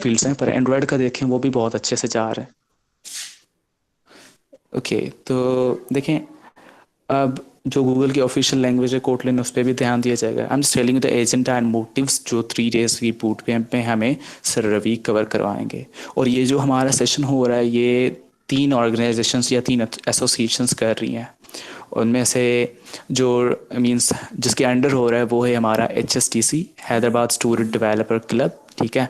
Fields हैं, पर Android का देखें वो भी बहुत अच्छे से जा रहा है। ओके, तो देखें अब जो गूगल की ऑफिशियल लैंग्वेज है कोटलिन, उस पर भी ध्यान दिया जाएगा। I am just telling the agenda and motives जो 3 days की बूट कैंप में हमें सर रवि कवर करवाएंगे। और ये जो हमारा सेशन हो रहा है ये 3 organizations या 3 एसोसिएशंस कर रही हैं। उनमें से जो मींस जिसके अंडर हो रहा है वो है हमारा HSTC, Hyderabad student developer club, ठीक है।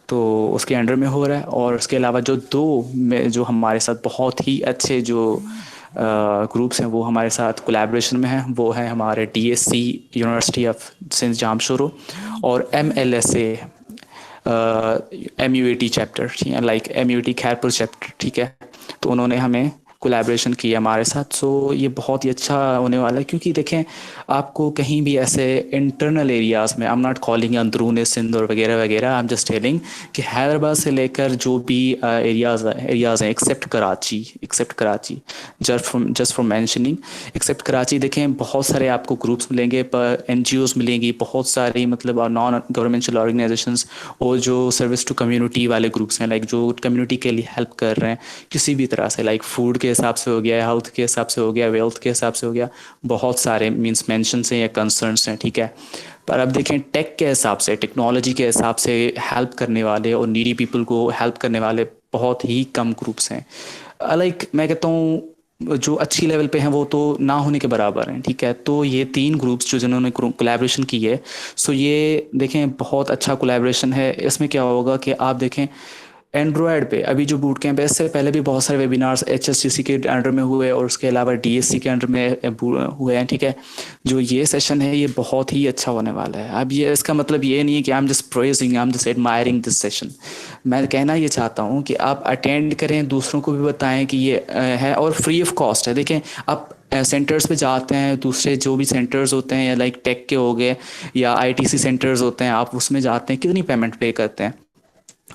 तो उसके अंडर में हो रहा है। और उसके अलावा जो दो में जो हमारे साथ बहुत ही अच्छे जो ग्रुप्स हैं वो हमारे साथ कोलैबोरेशन में हैं, वो है हमारे DSC university of Sindh Jamshoro और MLSA MUAT chapter, like MUAT Khairpur chapter, ठीक है। तो उन्होंने हमें कोलैबोरेशन किया हमारे साथ। सो ये बहुत ही अच्छा होने वाला है, क्योंकि देखें आपको कहीं भी ऐसे इंटरनल एरियाज़ में, आई एम नॉट कॉलिंग अंदरून सिंध और वगैरह वगैरह, आई एम जस्ट टेलिंग कि हैदराबाद से लेकर जो भी एरियाज़ हैं except Karachi just for mentioning, except Karachi, देखें बहुत सारे आपको ग्रुप्स मिलेंगे, पर NGOs मिलेंगी, बहुत सारी मतलब नॉन गवर्नमेंटल ऑर्गेनाइजेशंस और जो सर्विस टू कम्युनिटी वाले ग्रुप्स हैं, लाइक जो कम्युनिटी के लिए हेल्प कर रहे हैं किसी भी तरह से, लाइक फूड के हिसाब से हो गया, हेल्थ के हिसाब से हो गया, वेल्थ के हिसाब से हो गया, बहुत सारे मीन्स मेंशन हैं या कंसर्न्स हैं, ठीक है। पर अब देखें टेक के हिसाब से, टेक्नोलॉजी के हिसाब से हेल्प करने वाले और नीडी पीपल को हेल्प करने वाले बहुत ही कम ग्रुप्स हैं। लाइक मैं कहता हूँ जो अच्छी लेवल पे हैं वो तो ना होने के बराबर हैं, ठीक है। तो ये 3 ग्रुप्स जो जिन्होंने कोलैबोरेशन की है, सो ये देखें बहुत अच्छा कोलैबोरेशन है। इसमें क्या होगा कि आप देखें एंड्रॉयड पे अभी जो बूट कैंप है, इससे पहले भी बहुत सारे वेबिनार्स HSTC के अंडर में हुए और उसके अलावा DSC के अंडर में हुए हैं, ठीक है। जो ये सेशन है ये बहुत ही अच्छा होने वाला है। अब ये इसका मतलब ये नहीं है कि आई am just praising, I am just admiring this session. मैं कहना ये चाहता हूँ कि आप अटेंड करें, दूसरों को भी बताएं कि ये है, और फ्री ऑफ कॉस्ट है। देखें आप सेंटर्स पे जाते हैं, दूसरे जो भी सेंटर्स होते हैं या लाइक टेक के हो गए या ITC सेंटर्स होते हैं, आप उसमें जाते हैं, कितनी पेमेंट पे करते हैं?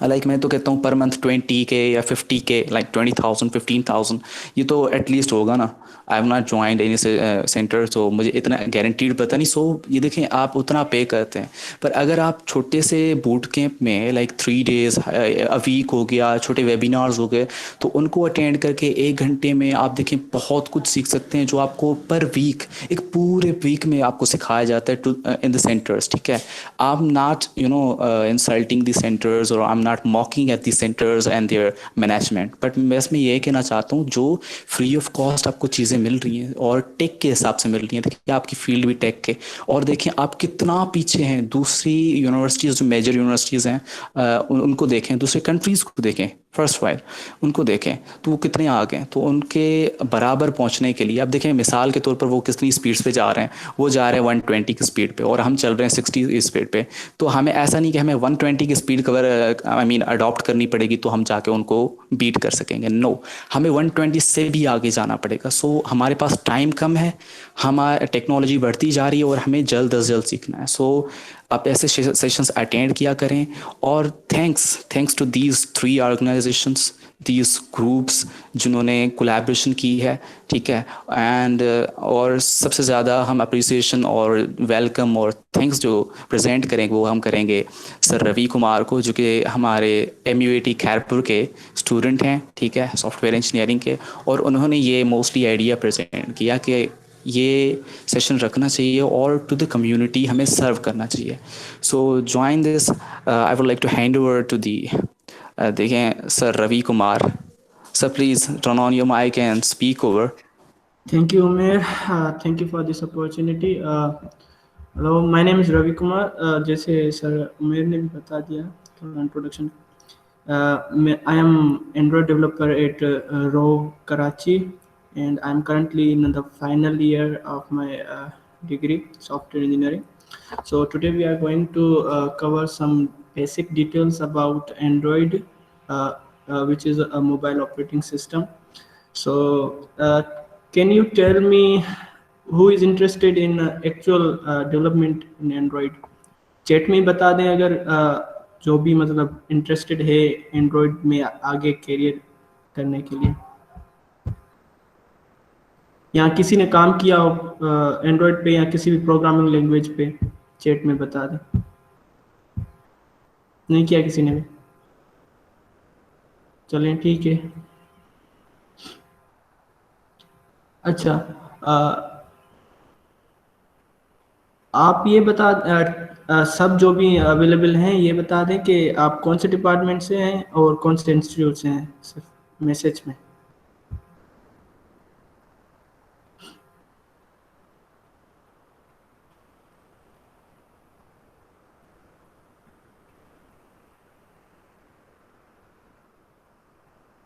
लाइक मैं तो कहता हूँ पर मंथ 20K या 50K, लाइक 20,000 15,000, ये तो एटलीस्ट होगा ना। आई am not joined any centre, तो मुझे इतना गारंटीड पता नहीं। सो ये देखें आप उतना पे करते हैं, पर अगर आप छोटे से बूट कैंप में लाइक 3 days अ वीक हो गया, छोटे वेबिनार्स हो गए, तो उनको अटेंड करके 1 घंटे में आप देखें बहुत कुछ सीख सकते हैं, जो आपको पर वीक, एक पूरे वीक में आपको सिखाया जाता है टू इन द सेंटर्स, ठीक है। I am not insulting the centres और I am not mocking at the centres and their management, but मैं इसमें ये कहना चाहता हूँ जो फ्री ऑफ कॉस्ट आपको चीज़ें मिल रही हैं और टेक के हिसाब से मिल रही हैं। देखिए आपकी फील्ड भी टेक के, और देखें आप कितना पीछे हैं दूसरी यूनिवर्सिटीज़, जो मेजर यूनिवर्सिटीज़ हैं, उनको देखें, दूसरे कंट्रीज़ को देखें, फर्स्ट वाइड उनको देखें तो वो कितने आगे हैं। तो उनके बराबर पहुंचने के लिए अब देखें मिसाल के तौर पर वो कितनी स्पीड्स पे जा रहे हैं, वो जा रहे हैं 120 की स्पीड पे और हम चल रहे हैं 60 की स्पीड पे। तो हमें ऐसा नहीं कि हमें 120 की speed cover I mean adopt करनी पड़ेगी तो हम जाके उनको बीट कर सकेंगे, नो, हमें 120 से भी आगे जाना पड़ेगा। सो हमारे पास टाइम कम है, हमारी टेक्नोलॉजी बढ़ती जा रही है और हमें जल्द अज जल्द सीखना है। सो आप ऐसे सेशंस अटेंड किया करें। और thanks to these 3 organizations, these groups जिन्होंने कोलैबोरेशन की है, ठीक है। एंड और सबसे ज़्यादा हम अप्रिसिएशन और वेलकम और थैंक्स जो प्रेजेंट करेंगे वो हम करेंगे सर रवि कुमार को, जो कि हमारे MUAT खैरपुर के स्टूडेंट हैं, ठीक है, सॉफ्टवेयर इंजीनियरिंग के। और उन्होंने ये मोस्टली आइडिया प्रेजेंट किया कि ये सेशन रखना चाहिए और टू द कम्युनिटी हमें सर्व करना चाहिए। So join this, I would like to hand over to the देखें sir Ravi Kumar. Sir please turn on your mic and speak over. Thank you, Umair. Thank you for this opportunity. Hello, my name is Ravi Kumar. जैसे sir उमेर ने भी बता दिया थोड़ा introduction. I am Android developer at ROV Karachi, and I'm currently in the final year of my degree, software engineering. So today we are going to cover some basic details about Android, which is a mobile operating system. So, can you tell me who is interested in actual development in Android? Chat में बता दें अगर जो भी मतलब interested है Android में आगे करियर करने के लिए, या किसी ने काम किया हो एंड्रॉयड पे या किसी भी प्रोग्रामिंग लैंग्वेज पे, चैट में बता दें। नहीं किया किसी ने भी? चलें ठीक है। अच्छा, आप ये सब जो भी अवेलेबल हैं ये बता दें कि आप कौन से डिपार्टमेंट से हैं और कौन से इंस्टीट्यूट से हैं, सिर्फ मैसेज में।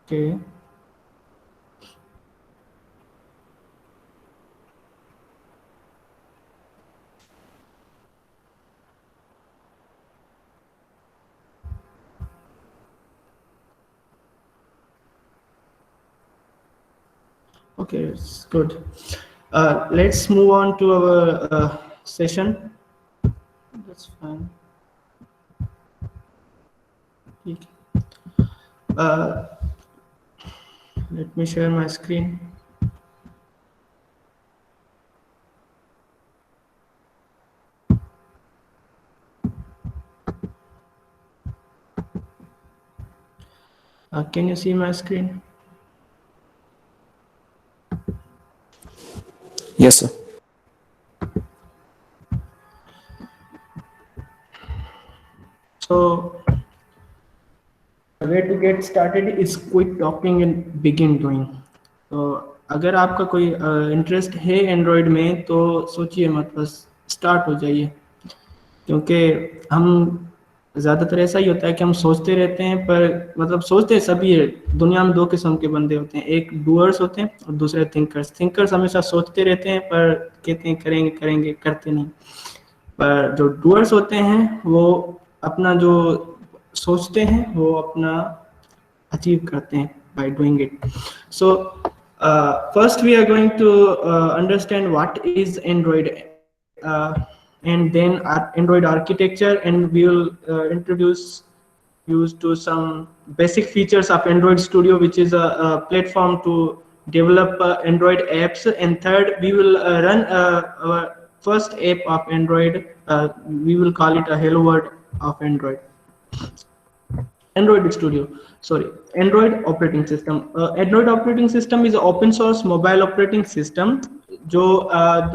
Okay, okay, it's good. Let's move on to our session. That's fine. ठीक है। Let me share my screen. Can you see my screen? Yes, sir. So, where to get started is quit talking and begin doing. तो अगर आपका कोई interest है Android में तो सोचिए मत, बस स्टार्ट हो जाइए। क्योंकि हम ज़्यादातर ऐसा ही होता है कि हम सोचते रहते हैं, पर मतलब सोचते हैं सभी है। दुनिया में दो किस्म के बंदे होते हैं, एक डूअर्स होते हैं और दूसरे थिंकर्स। थिंकर्स हमेशा सोचते रहते हैं पर कहते हैं करेंगे करेंगे, करते नहीं। पर जो डूअर्स होते हैं वो अपना जो सोचते हैं वो अपना अचीव करते हैं by doing it. So first we are going to understand what is Android, and then Android architecture, and we will introduce you to some basic features of Android Studio, which is a platform to develop Android apps. And third, we will run our first app of Android. We will call it a Hello World of Android. Android Studio, sorry, Android operating system. Android operating system is an open source mobile operating system जो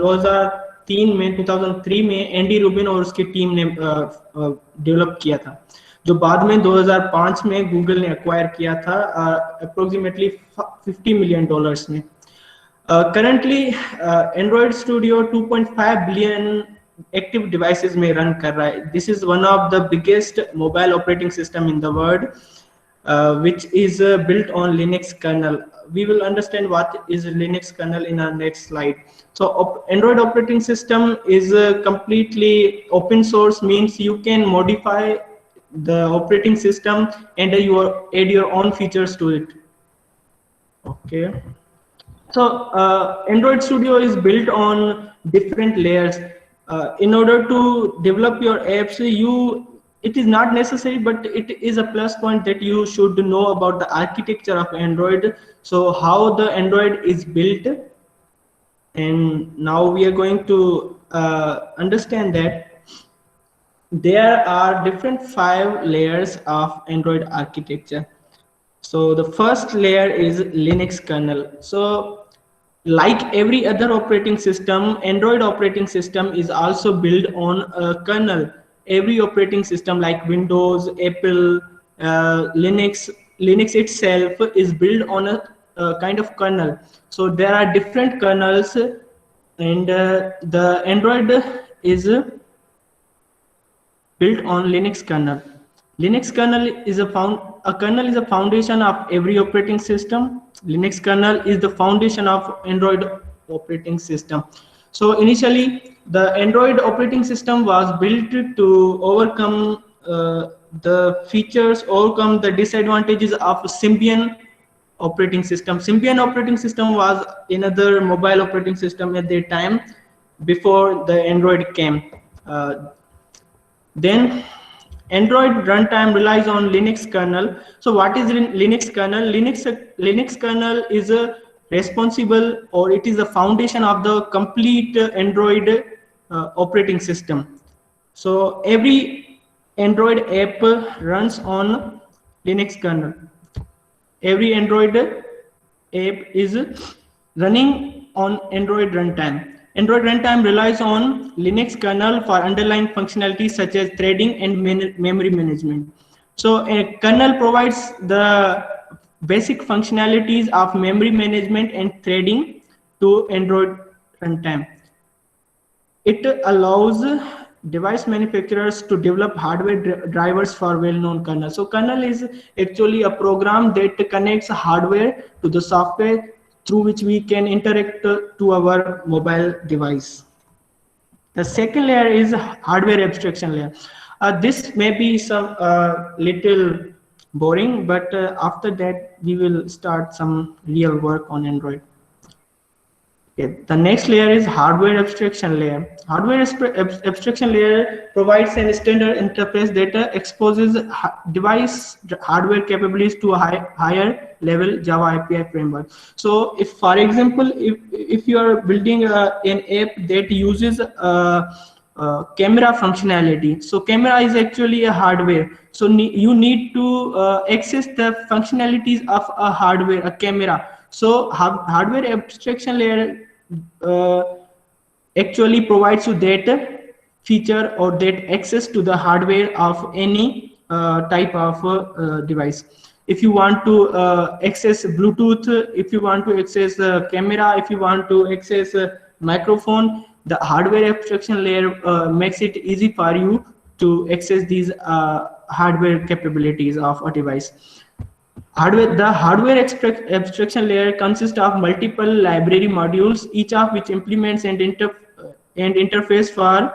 2003 में Andy Rubin और उसकी team ने develop किया था, जो बाद में 2005 में गूगल ने एक्वायर किया था अप्रोक्सीमेटली $50 मिलियन में। Currently, Android Studio 2.5 billion active devices में run कर रहा है. This is one of the biggest mobile operating system in the world, which is built on Linux kernel. We will understand what is Linux kernel in our next slide. So Android operating system is completely open source, means you can modify the operating system and you add your own features to it. Okay. So Android Studio is built on different layers. In order to develop your apps, it is not necessary, but it is a plus point that you should know about the architecture of Android. So how the Android is built, and now we are going to understand that there are different 5 layers of Android architecture. So the first layer is Linux kernel. So like every other operating system, Android operating system is also built on a kernel. Every operating system like Windows, Apple, Linux itself is built on a kind of kernel. So there are different kernels, and the Android is built on Linux kernel. Linux kernel is a kernel is a foundation of every operating system. Linux kernel is the foundation of Android operating system. So initially, the Android operating system was built to overcome the features, overcome the disadvantages of Symbian operating system. Symbian operating system was another mobile operating system at that time before the Android came. Then Android runtime relies on Linux kernel. So what is Linux kernel? Linux kernel is responsible, or it is the foundation of the complete Android operating system. So every Android app runs on Linux kernel. every Android app is running on Android runtime. Android runtime relies on Linux kernel for underlying functionalities such as threading and memory management. So a kernel provides the basic functionalities of memory management and threading to Android runtime. It allows device manufacturers to develop hardware drivers for well-known kernel. So kernel is actually a program that connects hardware to the software through which we can interact to our mobile device. The second layer is hardware abstraction layer. This may be some little boring, but after that we will start some real work on Android. Okay. The next layer is hardware abstraction layer. Hardware abstraction layer provides a standard interface that exposes device hardware capabilities to a higher level Java API framework. So if, for example, if you are building an app that uses camera functionality, so camera is actually a hardware. So you need to access the functionalities of a hardware, a camera. So hardware abstraction layer actually provides you that feature or that access to the hardware of any type of device. If you want to access Bluetooth, if you want to access camera, if you want to access microphone, the hardware abstraction layer makes it easy for you to access these hardware capabilities of a device. The hardware abstraction layer consists of multiple library modules, each of which implements and interface for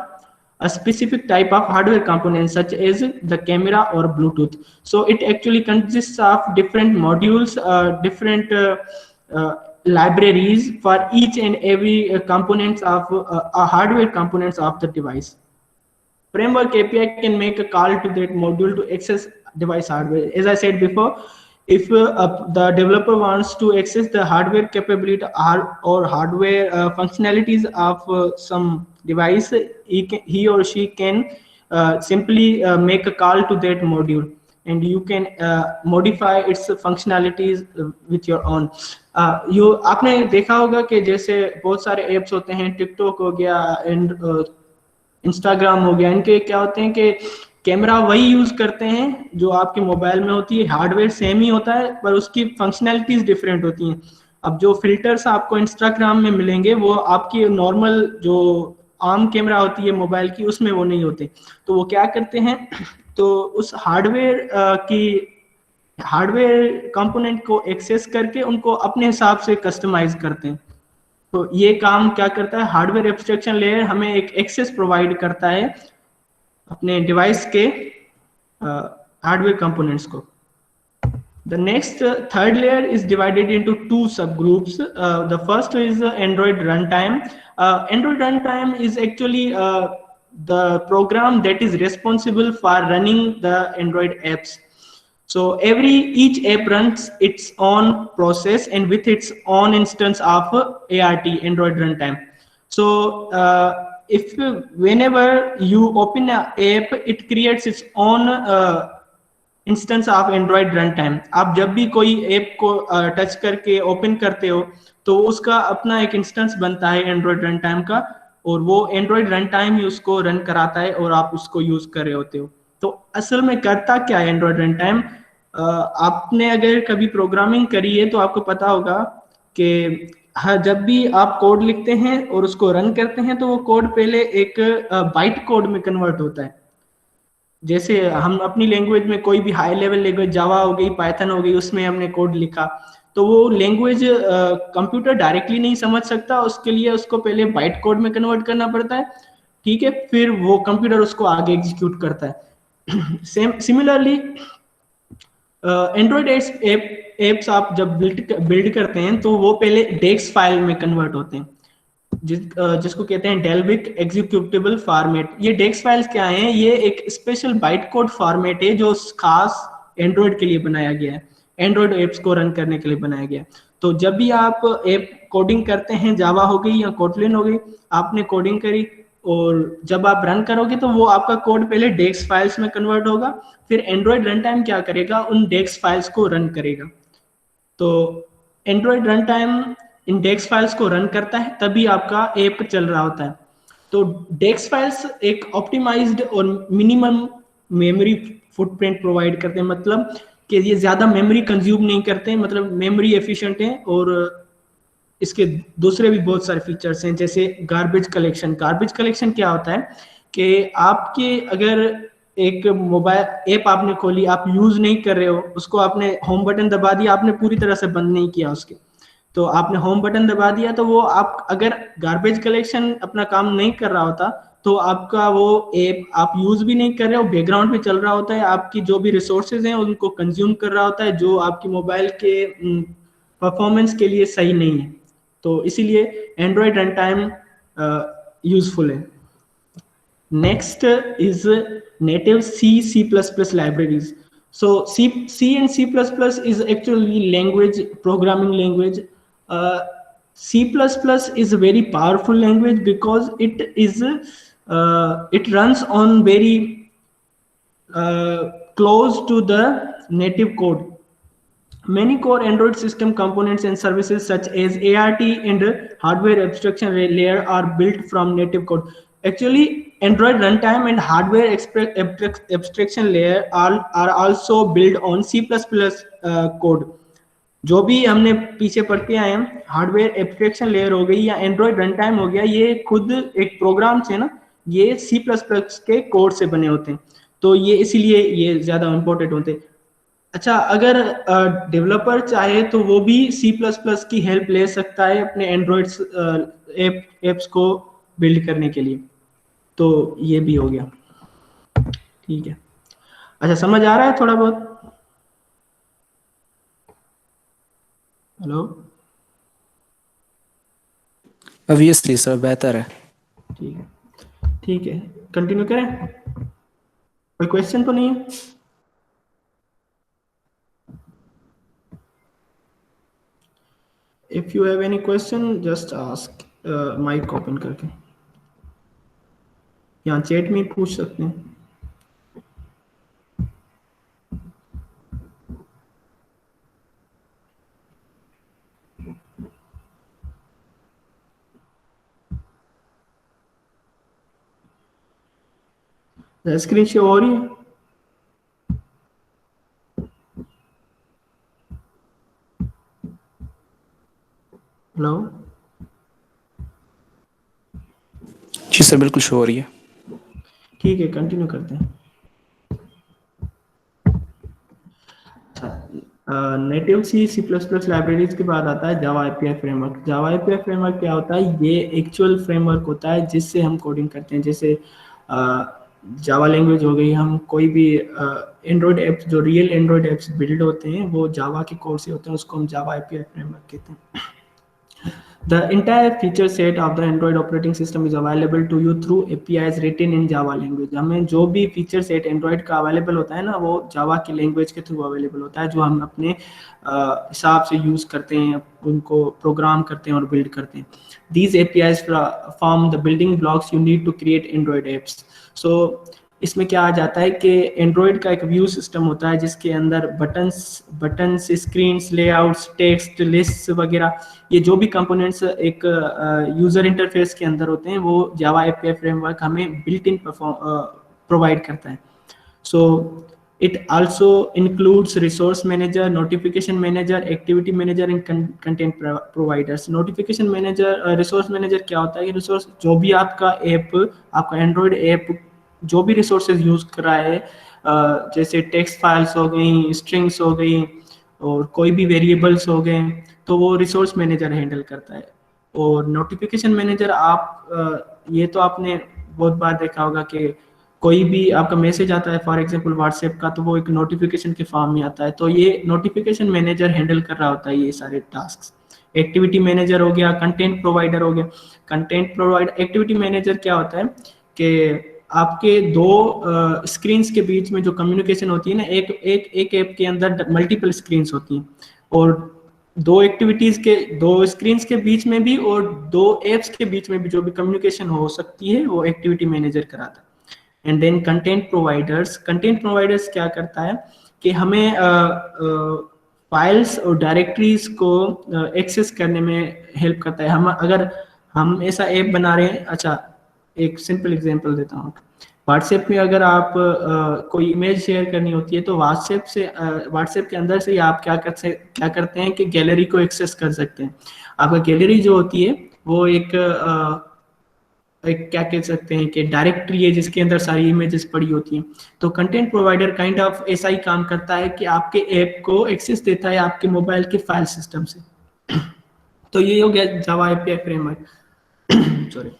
a specific type of hardware component, such as the camera or Bluetooth. So it actually consists of different modules, different libraries for each and every components of hardware components of the device. Framework API can make a call to that module to access device hardware. As I said before, if the developer wants to access the hardware capability or hardware functionalities of some device, he or she can simply make a call to that module, and you can modify its functionalities with your own. आपने देखा होगा कि जैसे बहुत सारे apps होते हैं, TikTok हो गया एंड इंस्टाग्राम हो गया, इनके क्या होते हैं कि कैमरा वही यूज करते हैं जो आपके मोबाइल में होती है, हार्डवेयर सेम ही होता है पर उसकी फंक्शनैलिटीज डिफरेंट होती हैं. अब जो फिल्टर्स आपको इंस्टाग्राम में मिलेंगे वो आपकी नॉर्मल जो आम कैमरा होती है मोबाइल की उसमें वो नहीं होते. तो वो क्या करते हैं, तो उस हार्डवेयर कंपोनेंट को एक्सेस करके उनको अपने हिसाब से कस्टमाइज करते हैं. तो ये काम क्या करता है, हार्डवेयर एब्स्ट्रैक्शन लेयर हमें एक एक्सेस प्रोवाइड करता है अपने डिवाइस के हार्डवेयर कंपोनेंट्स को. The next third layer is divided into two subgroups. The first is Android runtime. Android runtime is actually the program that is responsible for running the Android apps. So each app runs its own process and with its own instance of ART, Android runtime. So if whenever you open an app, it creates its own instance of Android run time. आप जब भी कोई app को touch करके open करते हो तो उसका अपना एक इंस्टेंस बनता है एंड्रॉइड रन टाइम का, और वो एंड्रॉइड रन टाइम ही उसको रन कराता है और आप उसको यूज कर रहे होते हो. तो असल में करता क्या है एंड्रॉइड रन टाइम, आपने अगर कभी प्रोग्रामिंग करी है तो आपको पता होगा कि हाँ, जब भी आप कोड लिखते हैं और उसको रन करते हैं तो वो कोड पहले एक बाइट कोड में कन्वर्ट होता है. जैसे हम अपनी लैंग्वेज में कोई भी हाई लेवल लैंग्वेज जावा हो गई, पाइथन हो गई, उसमें हमने कोड लिखा तो वो लैंग्वेज कंप्यूटर डायरेक्टली नहीं समझ सकता, उसके लिए उसको पहले बाइट कोड में कन्वर्ट करना पड़ता है. ठीक है, फिर वो कंप्यूटर उसको आगे एग्जीक्यूट करता है. सिमिलरली एंड्रॉइड एप्स आप जब बिल्ड करते हैं तो वो पहले डेक्स फाइल में कन्वर्ट होते हैं, जिसको कहते हैं डेल्विक एग्जीक्यूटेबल फॉर्मेट. ये डेक्स फाइल्स क्या हैं, ये एक स्पेशल बाइट कोड फॉर्मेट है जो खास एंड्रॉइड के लिए बनाया गया है, एंड्रॉइड एप्स को रन करने के लिए बनाया गया है. तो जब भी आप ऐप कोडिंग करते हैं, जावा हो गई या कोटलिन हो गई, आपने कोडिंग करी और जब आप रन करोगे तो वो आपका कोड पहले डेक्स फाइल्स में कन्वर्ट होगा, फिर एंड्रॉइड रन टाइम क्या करेगा, उन डेक्स फाइल्स को रन करेगा. तो Android run time index files को रन करता है, तभी आपका ऐप चल रहा होता है। तो डेक्स फाइल्स एक ऑप्टिमाइज्ड और मिनिमम मेमोरी फुटप्रिंट प्रोवाइड करते हैं, मतलब कि ये ज़्यादा मेमोरी कंज्यूम नहीं करते हैं, मतलब मेमोरी एफिशिएंट हैं। और इसके दूसरे भी बहुत सारे फीचर्स हैं, जैसे गार्बेज कलेक्शन। गार्बेज कलेक्शन क्या होता है कि आपके अगर एक मोबाइल ऐप आपने खोली, आप यूज नहीं कर रहे हो उसको, आपने होम बटन दबा दिया, आपने पूरी तरह से बंद नहीं किया उसके, तो आपने होम बटन दबा दिया, तो वो आप अगर गार्बेज कलेक्शन अपना काम नहीं कर रहा होता, तो आपका वो ऐप आप यूज भी नहीं कर रहे हो, बैकग्राउंड पे चल रहा होता है, आपकी जो भी रिसोर्सेज हैं उनको कंज्यूम कर रहा होता है, जो आपकी मोबाइल के परफॉर्मेंस के लिए सही नहीं है। तो इसीलिए एंड्रॉयड रन टाइम यूजफुल है। Next is native C++ libraries. So C and C++ is actually language, programming language. C++ is a very powerful language because it runs on very close to the native code. Many core Android system components and services such as ART and hardware abstraction layer are built from native code. Actually, Android runtime and hardware abstraction layer are also built on C++ code. जो भी हमने पीछे पढ़ते आए हैं, hardware abstraction layer हो गई या एंड्रॉइड रन टाइम हो गया, ये खुद एक प्रोग्राम से ना, ये C++ के कोड से बने होते हैं, तो ये इसीलिए ये ज्यादा इंपॉर्टेंट होते हैं। अच्छा, अगर डेवलपर चाहे तो वो भी C++ की हेल्प ले सकता है अपने एंड्रॉइड एप्स को बिल्ड करने के लिए, तो ये भी हो गया। ठीक है, अच्छा समझ आ रहा है थोड़ा बहुत? हेलो? ऑब्वियसली सर, बेहतर है। ठीक है, ठीक है, कंटिन्यू करें? कोई क्वेश्चन तो नहीं है? If you have any question just ask, mic open करके यहाँ चैट में पूछ सकते हैं। स्क्रीन शो हो रही है? हेलो? जी सर, बिल्कुल शो हो रही है। ठीक है, कंटिन्यू करते हैं। नेटिव C++ लाइब्रेरीज के बाद आता है Java API framework. Java API framework क्या होता है? ये एक्चुअल फ्रेमवर्क होता है जिससे हम कोडिंग करते हैं। जैसे जावा लैंग्वेज हो गई, हम कोई भी एंड्रॉयड ऐप्स, जो रियल एंड्रॉयड ऐप्स बिल्ड होते हैं वो जावा के कोड से होते हैं, उसको हम जावा एपीआई फ्रेमवर्क कहते हैं। The entire feature set of the Android operating system is available to you through APIs written in Java language. हमें जो भी फीचर सेट एंड्रॉयड का अवेलेबल होता है ना, वो जावा की लैंग्वेज के थ्रू अवेलेबल होता है, जो हम अपने हिसाब से यूज करते हैं, उनको प्रोग्राम करते हैं और बिल्ड करते हैं। These APIs form the building blocks you need to create Android apps. So इसमें क्या आ जाता है कि एंड्रॉयड का एक व्यू सिस्टम होता है जिसके अंदर buttons, screens, layouts, text, list वगैरह, ये जो भी कंपोनेंट्स एक यूजर इंटरफेस के अंदर होते हैं, वो जावा एपीआई फ्रेमवर्क हमें बिल्ट इन प्रोवाइड करता है। So it also includes resource manager, notification manager, activity manager and content providers. Notification manager, resource manager क्या होता है कि रिसोर्स, जो भी आपका ऐप, आपका एंड्रॉयड ऐप जो भी रिसोर्सेज यूज कर रहा है, जैसे टेक्स्ट फाइल्स हो गई, स्ट्रिंग्स हो गई, और कोई भी वेरिएबल्स हो गए, तो वो रिसोर्स मैनेजर हैंडल करता है। और नोटिफिकेशन मैनेजर, आप ये तो आपने बहुत बार देखा होगा कि कोई भी आपका मैसेज आता है, फॉर एग्जांपल व्हाट्सएप का, तो वो एक नोटिफिकेशन के फॉर्म में आता है, तो ये नोटिफिकेशन मैनेजर हैंडल कर रहा होता है ये सारे टास्क। एक्टिविटी मैनेजर हो गया, कंटेंट प्रोवाइडर हो गया। कंटेंट प्रोवाइडर, एक्टिविटी मैनेजर क्या होता है कि आपके दो स्क्रीन्स के बीच में जो कम्युनिकेशन होती है ना, एक ऐप के अंदर मल्टीपल स्क्रीन्स होती हैं, और दो स्क्रीन्स के बीच में भी और दो एप्स के बीच में भी जो भी कम्युनिकेशन हो सकती है, वो एक्टिविटी मैनेजर कराता है। एंड देन कंटेंट प्रोवाइडर्स क्या करता है कि हमें फाइल्स और डायरेक्टरीज को एक्सेस करने में हेल्प करता है। हम अगर हम ऐसा ऐप बना रहे हैं, अच्छा एक सिंपल एग्जांपल देता हूँ। व्हाट्सएप में अगर आप कोई इमेज शेयर करनी होती है तो व्हाट्सएप के अंदर से ही आप क्या करते हैं कि गैलरी को एक्सेस कर सकते हैं। आपका गैलरी जो होती है वो एक क्या कह सकते हैं कि डायरेक्टरी है जिसके अंदर सारी इमेजेस पड़ी होती हैं। तो कंटेंट प्रोवाइडर काइंड ऑफ ऐसा ही काम करता है कि आपके ऐप को एक्सेस देता है आपके मोबाइल के फाइल सिस्टम से। तो ये हो गया Java API framework. Sorry.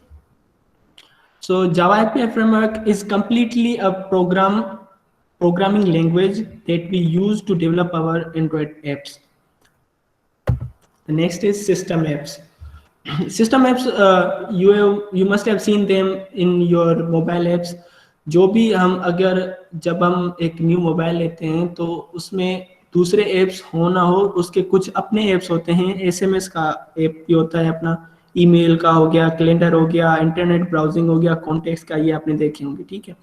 So Java API framework is completely a programming language that we use to develop our Android apps. The next is system apps. System apps, you must have seen them in your mobile apps. जो भी जब हम एक new mobile लेते हैं तो उसमें दूसरे एप्स हो ना हो, उसके कुछ अपने एप्स होते हैं। एसएमएस का ऐप भी होता है अपना, ईमेल का हो गया, कैलेंडर हो गया, इंटरनेट ब्राउजिंग हो गया, कॉन्टेक्ट्स का, ये आपने देखे होंगे, ठीक है।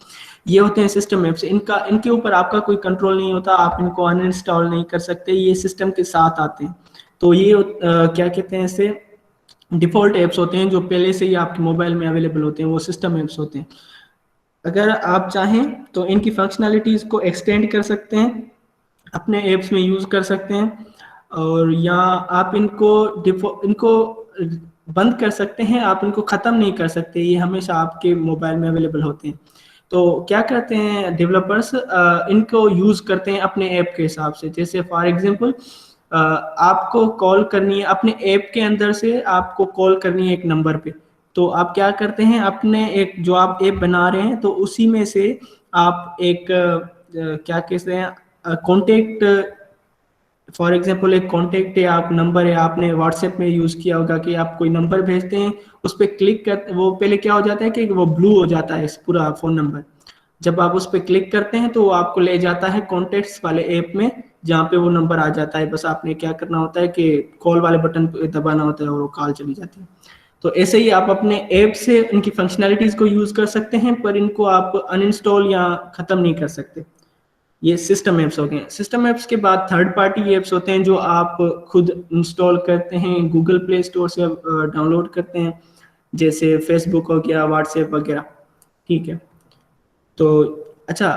ये होते हैं सिस्टम एप्स। इनके ऊपर आपका कोई कंट्रोल नहीं होता, आप इनको अनइंस्टॉल नहीं कर सकते, ये सिस्टम के साथ आते हैं। तो ये क्या कहते हैं, इसे डिफॉल्ट एप्स होते हैं जो पहले से ही आपके मोबाइल में अवेलेबल होते हैं, वो सिस्टम एप्स होते हैं। अगर आप चाहें तो इनकी फंक्शनैलिटीज को एक्सटेंड कर सकते हैं, अपने एप्स में यूज कर सकते हैं, और या आप इनको बंद कर सकते हैं, आप इनको खत्म नहीं कर सकते, ये हमेशा आपके मोबाइल में अवेलेबल होते हैं। तो क्या करते हैं डेवलपर्स, इनको यूज करते हैं अपने ऐप के हिसाब से। जैसे फॉर एग्जांपल आपको कॉल करनी है अपने ऐप के अंदर से, आपको कॉल करनी है एक नंबर पे, तो आप क्या करते हैं, अपने एक जो आप ऐप बना रहे हैं तो उसी में से आप एक क्या कहते हैं कॉन्टेक्ट, फॉर एग्जांपल एक कॉन्टेक्ट है, आप नंबर है, आपने व्हाट्सएप में यूज किया होगा कि आप कोई नंबर भेजते हैं, उस पर क्लिक कर, वो पहले क्या हो जाता है कि वो ब्लू हो जाता है पूरा फोन नंबर। जब आप उस पर क्लिक करते हैं तो वो आपको ले जाता है कॉन्टेक्ट्स वाले ऐप में, जहाँ पे वो नंबर आ जाता है। बस आपने क्या करना होता है कि कॉल वाले बटन पे दबाना होता है और वो कॉल चली जाती है। तो ऐसे ही आप अपने ऐप से इनकी फंक्शनैलिटीज को यूज कर सकते हैं, पर इनको आप अनइंस्टॉल या खत्म नहीं कर सकते। ये सिस्टम एप्स हो गए। सिस्टम एप्स के बाद थर्ड पार्टी एप्स होते हैं जो आप खुद इंस्टॉल करते हैं, गूगल प्ले स्टोर से डाउनलोड करते हैं, जैसे फेसबुक हो गया, व्हाट्सएप वगैरह, ठीक है। तो अच्छा,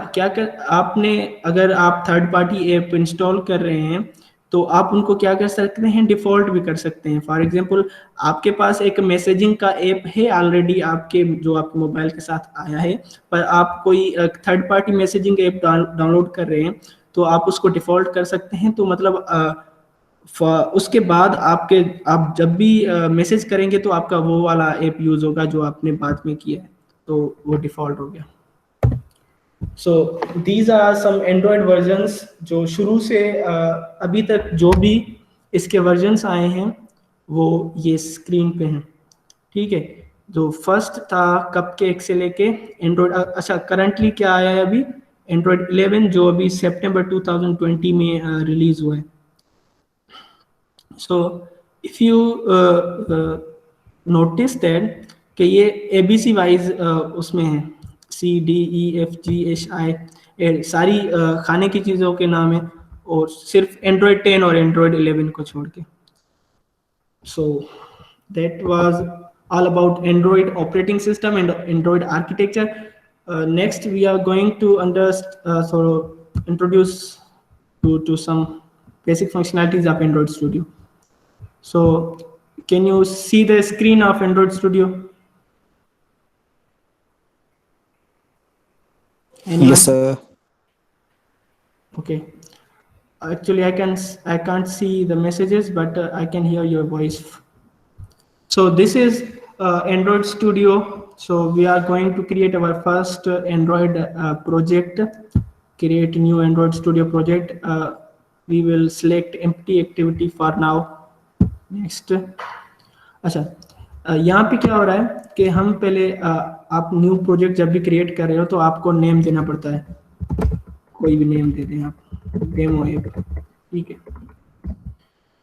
आपने अगर आप थर्ड पार्टी ऐप इंस्टॉल कर रहे हैं तो आप उनको क्या कर सकते हैं, डिफॉल्ट भी कर सकते हैं। फॉर एग्जांपल आपके पास एक मैसेजिंग का ऐप है ऑलरेडी आपके मोबाइल के साथ आया है, पर आप कोई third party messaging app download कर रहे हैं तो आप उसको डिफॉल्ट कर सकते हैं। तो मतलब उसके बाद आप जब भी मैसेज करेंगे तो आपका वो वाला ऐप यूज होगा जो आपने बाद में किया है, तो वो डिफॉल्ट हो गया। So these are some Android versions जो शुरू से अभी तक जो भी इसके वर्जन्स आए हैं वो ये स्क्रीन पे हैं, ठीक है। जो फर्स्ट था कप केक से लेके एंड्रॉइड, अच्छा करंटली क्या आया है अभी, एंड्रॉइड 11 जो अभी सितंबर 2020 में रिलीज हुआ है। So if you notice that कि ये एबीसी वाइज उसमें है, CDEFGHI सारी खाने की चीज़ों के नाम है, और सिर्फ एंड्रॉयड 10 और एंड्रॉयड 11 को छोड़ के। So that was all about Android operating system and Android architecture. Next we are going to introduce to some basic functionalities of Android Studio. So can you see the screen of Android Studio? Anyone? Yes, sir. Okay. Actually, I can't see the messages, but I can hear your voice. So this is Android Studio. So we are going to create our first Android project. Create new Android Studio project. We will select empty activity for now. Next. अच्छा, यहाँ पे क्या हो रहा है कि हम पहले आप न्यू प्रोजेक्ट जब भी क्रिएट कर रहे हो तो आपको नेम देना पड़ता है, कोई भी नेम दे दें आप, डेमो ऐप, ठीक है।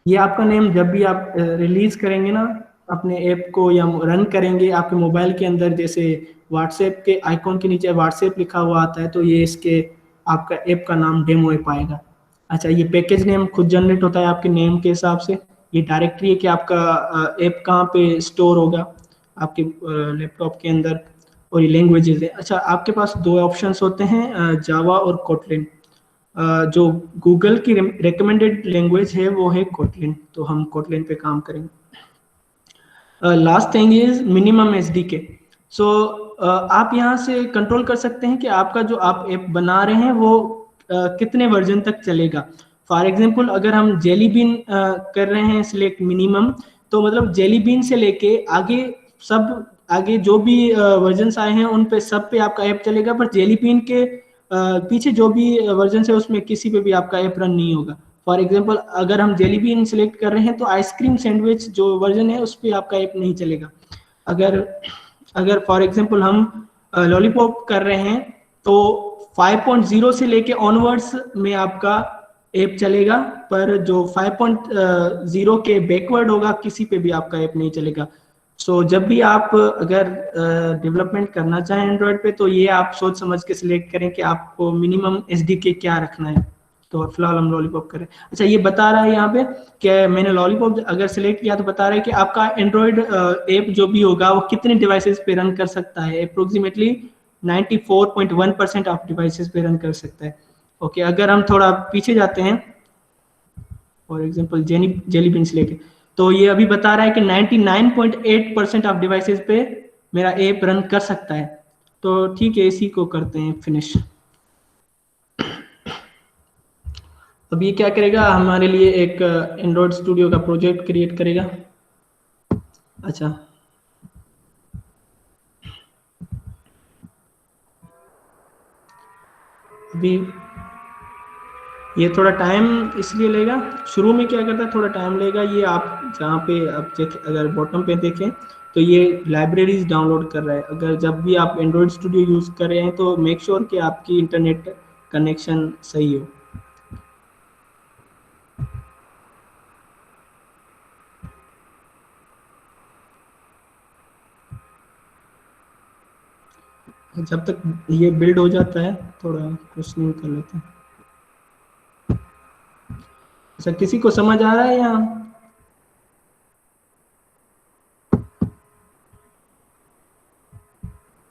ये आपका नेम जब भी आप रिलीज करेंगे ना अपने ऐप को या रन करेंगे आपके मोबाइल के अंदर, जैसे व्हाट्सएप के आइकॉन के नीचे व्हाट्सएप लिखा हुआ आता है, तो ये इसके आपका ऐप का नाम डेमो ऐप आएगा। अच्छा, ये पैकेज नेम खुद जनरेट होता है आपके नेम के हिसाब से? ये डायरेक्टरी है कि आपका ऐप कहाँ पे स्टोर होगा आपके लैपटॉप के अंदर? और ये लैंग्वेजेस है। अच्छा, आपके पास दो ऑप्शंस होते हैं, जावा और कोटलिन। जो गूगल की रिकमेंडेड लैंग्वेज है वो है कोटलिन, तो हम कोटलिन पे काम करेंगे। Last thing is minimum S D के। सो आप यहाँ से कंट्रोल कर सकते हैं कि आपका जो आप ऐप बना रहे हैं वो कितने वर्जन तक चलेगा। फॉर एग्जांपल अगर हम जेली बीन कर रहे हैं सिलेक्ट मिनिमम, तो मतलब जेली बीन से लेके आगे सब आगे जो भी वर्जन आए हैं उन पे सब पे आपका ऐप चलेगा, पर जेली बीन के पीछे जो भी वर्जन है उसमें किसी पे भी आपका ऐप रन नहीं होगा। फॉर एग्जाम्पल अगर हम जेली बीन सिलेक्ट कर रहे हैं तो आइसक्रीम सैंडविच जो वर्जन है उस पर आपका ऐप नहीं चलेगा। अगर अगर फॉर एग्जाम्पल हम लॉलीपॉप कर रहे हैं तो 5.0 से लेके ऑनवर्ड्स में आपका ऐप चलेगा, पर जो 5.0 के बैकवर्ड होगा किसी पे भी आपका ऐप नहीं चलेगा। सो जब भी आप अगर डेवलपमेंट करना चाहें एंड्रॉयड पे, तो ये आप सोच समझ के सिलेक्ट करें कि आपको मिनिमम एसडीके क्या रखना है। तो फिलहाल हम लॉलीपॉप करें। अच्छा, ये बता रहा है यहाँ पे कि मैंने लॉलीपॉप अगर सिलेक्ट किया तो बता रहा है कि आपका एंड्रॉयड ऐप जो भी होगा वो कितने डिवाइसेस पे रन कर सकता है। अप्रोक्सीमेटली 94.1% ऑफ डिवाइसेस पे रन कर सकता है। ओके, अगर हम थोड़ा पीछे जाते हैं, फॉर एग्जांपल जेली बीन से लेके, तो ये अभी बता रहा है कि 99.8% ऑफ डिवाइसेस पे मेरा ऐप रन कर सकता है। तो ठीक है, इसी को करते हैं फिनिश। अब ये क्या करेगा, हमारे लिए एक एंड्रॉयड स्टूडियो का प्रोजेक्ट क्रिएट करेगा। अच्छा, अभी ये थोड़ा टाइम इसलिए लेगा, शुरू में क्या करता है थोड़ा टाइम लेगा। ये आप जहाँ पे आप अगर बॉटम पे देखें तो ये लाइब्रेरीज डाउनलोड कर रहा है। अगर जब भी आप एंड्रॉयड स्टूडियो यूज़ कर रहे हैं तो मेक श्योर कि आपकी इंटरनेट कनेक्शन सही हो। जब तक ये बिल्ड हो जाता है थोड़ा क्वेश्चनिंग कर लेते हैं। अच्छा, किसी को समझ आ रहा है यहाँ?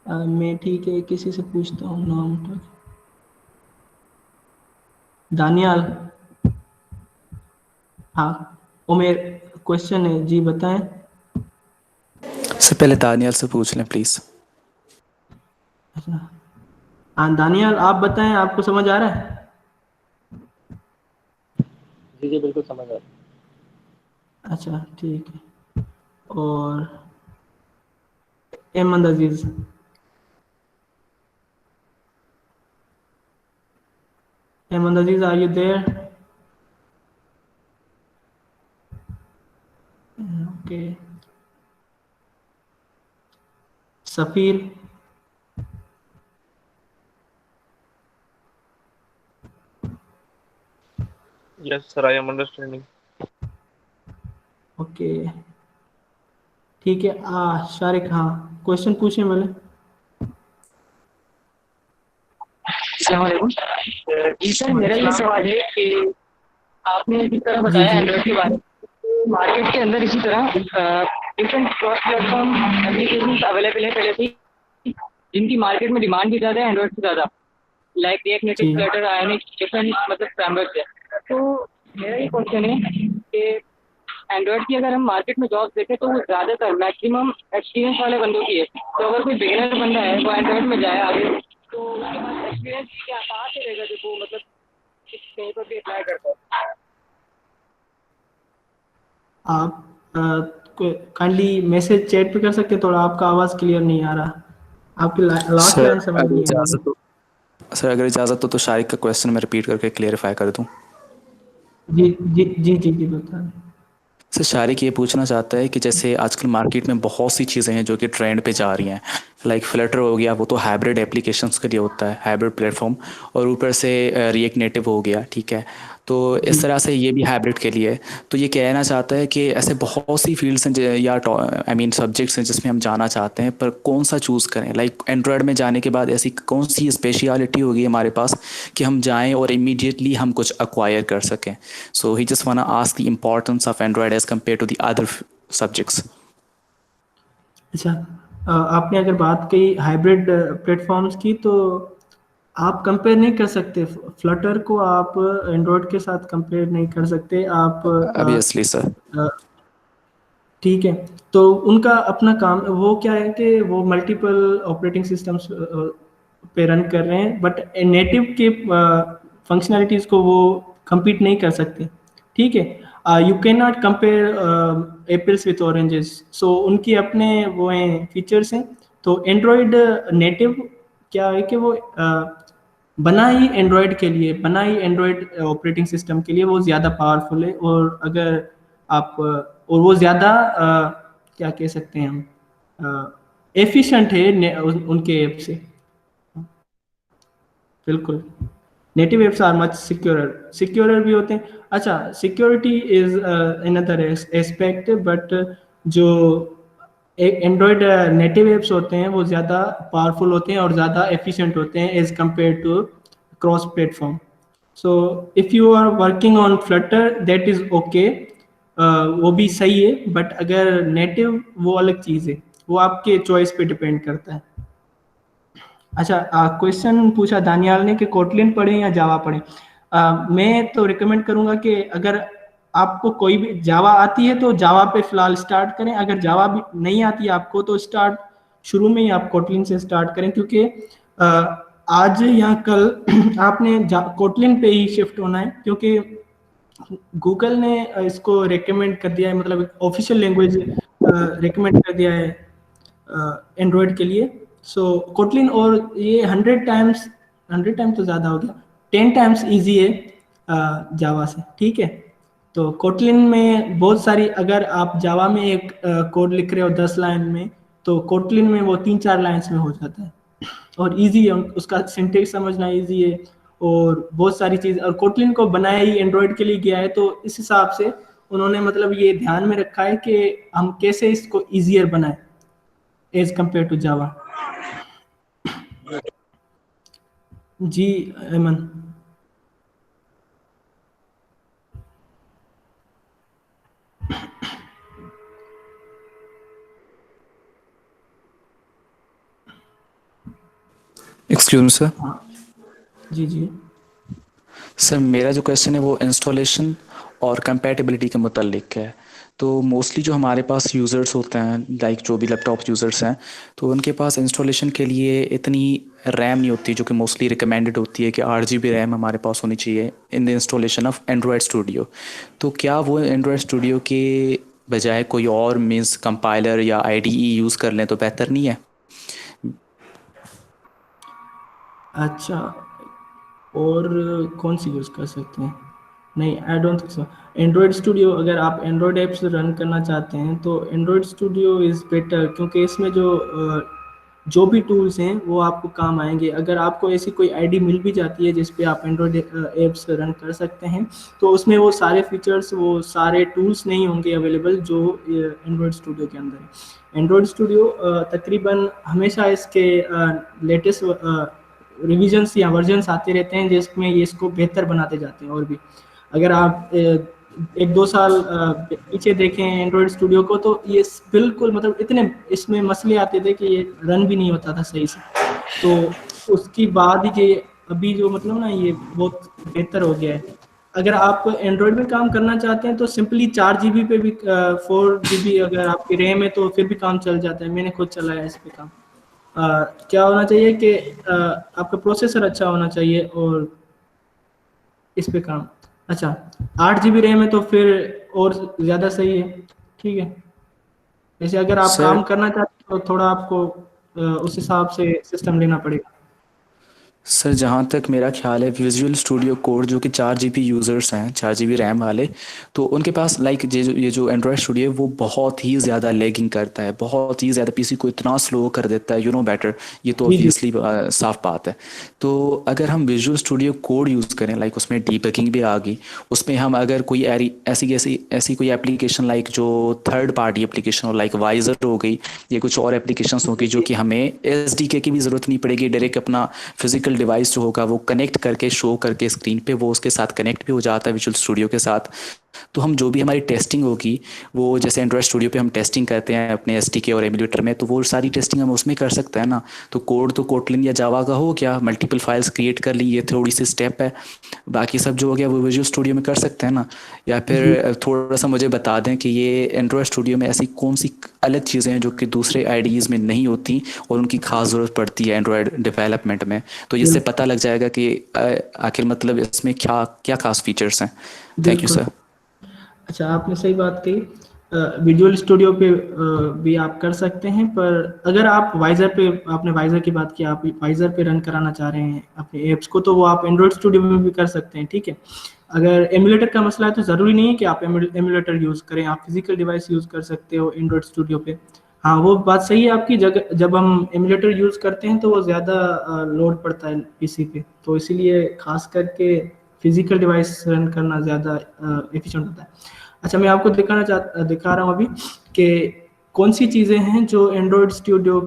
मैं ठीक है, किसी से पूछता हूँ नाम तो। दानियाल, हाँ उमेर, क्वेश्चन है जी, बताएं। सर पहले दानियल से पूछ लें प्लीज़। अच्छा, हाँ दानियाल आप बताएं, आपको समझ आ रहा है? जी जी बिल्कुल समझ आ रहा है। अच्छा ठीक है। और Ahmed Aziz, Ahmed Aziz are you there? Okay. Safeer, Yes, sir, I am understanding. Okay ठीक है। शारिक, हाँ क्वेश्चन पूछे मैंने। अस्सलाम वालेकुम। जी सर, मेरा ये सवाल है कि आपने जिस तरह जी बताया जी एंड्रॉइड के बारे में, मार्केट के अंदर इसी तरह different cross platform application available है पहले से ही, जिनकी मार्केट में डिमांड भी ज़्यादा है एंड्रॉइड से ज़्यादा, लाइक रिएक्ट नेटिव, जी फ्लटर, आयोनिक, डिफरेंट मतलब फ्रेमवर्क है। तो मेरा ये क्वेश्चन है कि एंड्रॉइड की अगर हम मार्केट में जॉब देखें तो वो ज़्यादातर मैक्सिमम एक्सपीरियंस वाले बंदों की है। तो अगर कोई बिगिनर बंदा है वो एंड्रॉइड में जाए आगे, तो उसके पास एक्सपीरियंस क्या कहाँ से रहेगा जब वो मतलब कहीं पर भी अप्लाई करता है? आप काइंडली मैसेज चैट पे कर सकते हैं, थोड़ा आपका आवाज़ क्लियर नहीं आ रहा, आपकी लास्ट सर लाइन समझ अगर नहीं आ रही। इजाज़त हो सर अगर इजाज़त हो तो शारिक का क्वेश्चन मैं रिपीट करके क्लेरिफाई कर दूं। जी जी जी जी जी बता। सर शारिक ये पूछना चाहता है कि जैसे आजकल मार्केट में बहुत सी चीज़ें हैं जो कि ट्रेंड पे जा रही हैं। लाइक फ्लटर हो गया, वो तो हाइब्रिड एप्लीकेशंस के लिए होता है, हाइब्रिड प्लेटफॉर्म। और ऊपर से रिएक्ट नेटिव हो गया, ठीक है। तो जी इस तरह से ये भी हाइब्रिड के लिए है। तो ये कहना चाहता है कि ऐसे बहुत सी फील्ड्स हैं या आई मीन सब्जेक्ट्स हैं जिसमें हम जाना चाहते हैं, पर कौन सा चूज़ करें। लाइक एंड्रॉयड में जाने के बाद ऐसी कौन सी स्पेशलिटी होगी हमारे पास कि हम जाएं और इमीडिएटली हम कुछ अक्वायर कर सकें। So he just wanna ask the importance of android as compare to the other subjects. अच्छा, आपने अगर बात की हाइब्रिड प्लेटफॉर्म्स की, तो आप कंपेयर नहीं कर सकते फ्लटर को, आप एंड्रॉयड के साथ कंपेयर नहीं कर सकते आप। Obviously sir. अ, ठीक है, तो उनका अपना काम वो क्या है कि वो मल्टीपल ऑपरेटिंग सिस्टम्स पे रन कर रहे हैं, बट नेटिव के फंक्शनैलिटीज़ को वो compete नहीं कर सकते। ठीक है, you can not compare apples with oranges, so उनकी अपने वो हैं फीचर्स हैं। तो एंड्रॉयड नेटिव क्या है कि वो बना ही एंड्रॉयड के लिए, बना ही एंड्रॉयड ऑपरेटिंग सिस्टम के लिए, वो ज़्यादा पावरफुल है। और अगर आप और वो ज़्यादा क्या कह सकते हैं हम, एफिशिएंट है उनके ऐप से। बिल्कुल, नेटिव एप्स आर मच सिक्योरर भी होते हैं। अच्छा, security is another aspect, but जो एक एंड्रॉयड नेटिव एप्स होते हैं वो ज़्यादा पावरफुल होते हैं और ज़्यादा एफिशिएंट होते हैं as compare to cross platform. So if you are working on flutter that is okay, वो भी सही है, बट अगर नेटिव वो अलग चीज़ है, वो आपके चॉइस पे डिपेंड करता है। अच्छा, क्वेश्चन पूछा दानियाल ने कि कोटलिन पढ़ें या जावा पढ़ें। मैं तो रिकमेंड करूंगा कि अगर आपको कोई भी जावा आती है तो जावा पे फिलहाल स्टार्ट करें, अगर जावा भी नहीं आती है आपको तो शुरू में ही आप कोटलिन से स्टार्ट करें, क्योंकि आज या कल आपने कोटलिन पे ही शिफ्ट होना है, क्योंकि गूगल ने इसको रेकमेंड कर दिया है, मतलब ऑफिशियल लैंग्वेज रेकमेंड कर दिया है एंड्रॉयड के लिए। सो कोटलिन, और ये 100 टाइम्स तो ज़्यादा हो गया, 10 टाइम्स ईजी है जावा से। ठीक है, तो कोटलिन में बहुत सारी, अगर आप जावा में एक कोड लिख रहे हो 10 लाइन में, तो कोटलिन में वो 3-4 लाइन्स में हो जाता है, और इजी है, उसका सिंटेक्स समझना इजी है और बहुत सारी चीज़। और कोटलिन को बनाया ही एंड्रॉयड के लिए गया है, तो इस हिसाब से उन्होंने मतलब ये ध्यान में रखा है कि हम कैसे इसको ईजियर बनाएं एज कम्पेयर टू जावा। जी अमन। Excuse me sir. जी जी। सर मेरा जो क्वेश्चन है वो इंस्टॉलेशन और कंपैटिबिलिटी के मुतालिक है। तो मोस्टली जो हमारे पास यूज़र्स होते हैं, लाइक जो भी लैपटॉप यूज़र्स हैं, तो उनके पास इंस्टॉलेशन के लिए इतनी रैम नहीं होती, जो कि मोस्टली रिकमेंडेड होती है कि 8 GB रैम हमारे पास होनी चाहिए in the installation of Android studio. तो क्या वो एंड्रॉयड स्टूडियो के बजाय कोई और मीन्स कंपाइलर या आईडीई यूज़ कर लें तो बेहतर नहीं है? अच्छा, और कौन सी यूज़ कर सकते हैं? नहीं, I don't think so. Android studio, अगर आप एंड्रॉयड ऐप्स रन करना चाहते हैं तो एंड्रॉयड स्टूडियो इज़ बेटर, क्योंकि इसमें जो भी टूल्स हैं वो आपको काम आएंगे। अगर आपको ऐसी कोई आईडी मिल भी जाती है जिस पे आप एंड्रॉयड ऐप्स रन कर सकते हैं, तो उसमें वो सारे फीचर्स, वो सारे टूल्स नहीं होंगे अवेलेबल जो एंड्रॉयड स्टूडियो के अंदर है। एंड्रॉयड स्टूडियो तकरीबन हमेशा इसके लेटेस्ट रिविजन्स या वर्जन्स आते रहते हैं, जिसमें ये इसको बेहतर बनाते जाते हैं। और भी अगर आप 1-2 साल पीछे देखें एंड्रॉयड स्टूडियो को, तो ये बिल्कुल मतलब इतने इसमें मसले आते थे कि ये रन भी नहीं होता था सही से। तो उसकी बाद ही ये अभी जो मतलब ना, ये बहुत बेहतर हो गया है। अगर आप एंड्रॉयड में काम करना चाहते हैं तो सिंपली 4 GB पे भी 4 GB अगर आपकी रैम है तो फिर भी काम चल जाता है। मैंने खुद चलाया इस पे काम। क्या होना चाहिए कि आपका प्रोसेसर अच्छा होना चाहिए और इस पे काम। अच्छा, 8 GB रैम है तो फिर और ज़्यादा सही है। ठीक है, जैसे अगर आप सर काम करना चाहते हो तो थोड़ा आपको उस हिसाब से सिस्टम लेना पड़ेगा। सर जहाँ तक मेरा ख्याल है विजुअल स्टूडियो कोड जो कि 4 GB यूज़र्स हैं, 4 GB रैम वाले, तो उनके पास लाइक ये जो एंड्रॉयड स्टूडियो है वो बहुत ही ज़्यादा लैगिंग करता है, बहुत ही ज़्यादा पीसी को इतना स्लो कर देता है, यू नो बेटर। ये तो जी जी। ऑब्वियसली साफ बात है। तो अगर हम विजुअल स्टूडियो कोड यूज़ करें, लाइक उसमें डीबगिंग भी आ गई, उसमें हम अगर कोई ऐसी ऐसी ऐसी कोई एप्लीकेशन लाइक जो थर्ड पार्टी एप्लीकेशन हो, लाइक वाइजर हो गई, ये कुछ और एप्लीकेशंस होगी जो कि हमें एसडीके की भी ज़रूरत नहीं पड़ेगी, डायरेक्ट अपना फिजिकल डिवाइस जो होगा वो कनेक्ट करके शो करके स्क्रीन पे वो उसके साथ कनेक्ट भी हो जाता है विजुअल स्टूडियो के साथ। तो हम जो भी हमारी टेस्टिंग होगी, वो जैसे एंड्रॉयड स्टूडियो पे हम टेस्टिंग करते हैं अपने एसडीके और एमुलेटर में, तो वो सारी टेस्टिंग हम उसमें कर सकते हैं ना। तो कोड तो कोटलिन या जावा का हो गया, मल्टीपल फाइल्स क्रिएट कर ली, ये थोड़ी सी स्टेप है। बाकी सब जो हो गया वो विजुअल स्टूडियो में कर सकते हैं ना। या जी फिर थोड़ा सा मुझे बता दें कि ये एंड्रॉयड स्टूडियो में ऐसी कौन सी अलग चीज़ें हैं जो कि दूसरे आईडीज़ में नहीं होती और उनकी खास ज़रूरत पड़ती है एंड्रॉयड डेवलपमेंट में, तो इससे बिल्कुल पता लग जाएगा कि आखिर मतलब इसमें क्या क्या खास फीचर्स हैं। थैंक यू बिल्कुल। सर। अच्छा, आपने सही बात कही। विजुअल स्टूडियो पे भी आप कर सकते हैं, पर अगर आप वाइजर पे, आपने वाइजर की बात की, आप वाइजर पे रन कराना चाह रहे हैं अपने एप्स को, तो वो आप एंड्रॉयड स्टूडियो में भी कर सकते हैं, ठीक है। अगर एमुलेटर का मसला है तो ज़रूरी नहीं है कि आप एमुलेटर यूज़ करें, आप फिजिकल डिवाइस यूज़ कर सकते हो एंड्रॉयड स्टूडियो पे। हाँ, वो बात सही है आपकी। जब हम एमुलेटर यूज़ करते हैं तो वो ज़्यादा लोड पड़ता है पीसी पे, तो इसीलिए खास करके फिजिकल डिवाइस रन करना ज़्यादा एफिशिएंट होता है। अच्छा, मैं आपको दिखा रहा हूँ अभी कि कौन सी चीज़ें हैं जो एंड्रॉयड स्टूडियो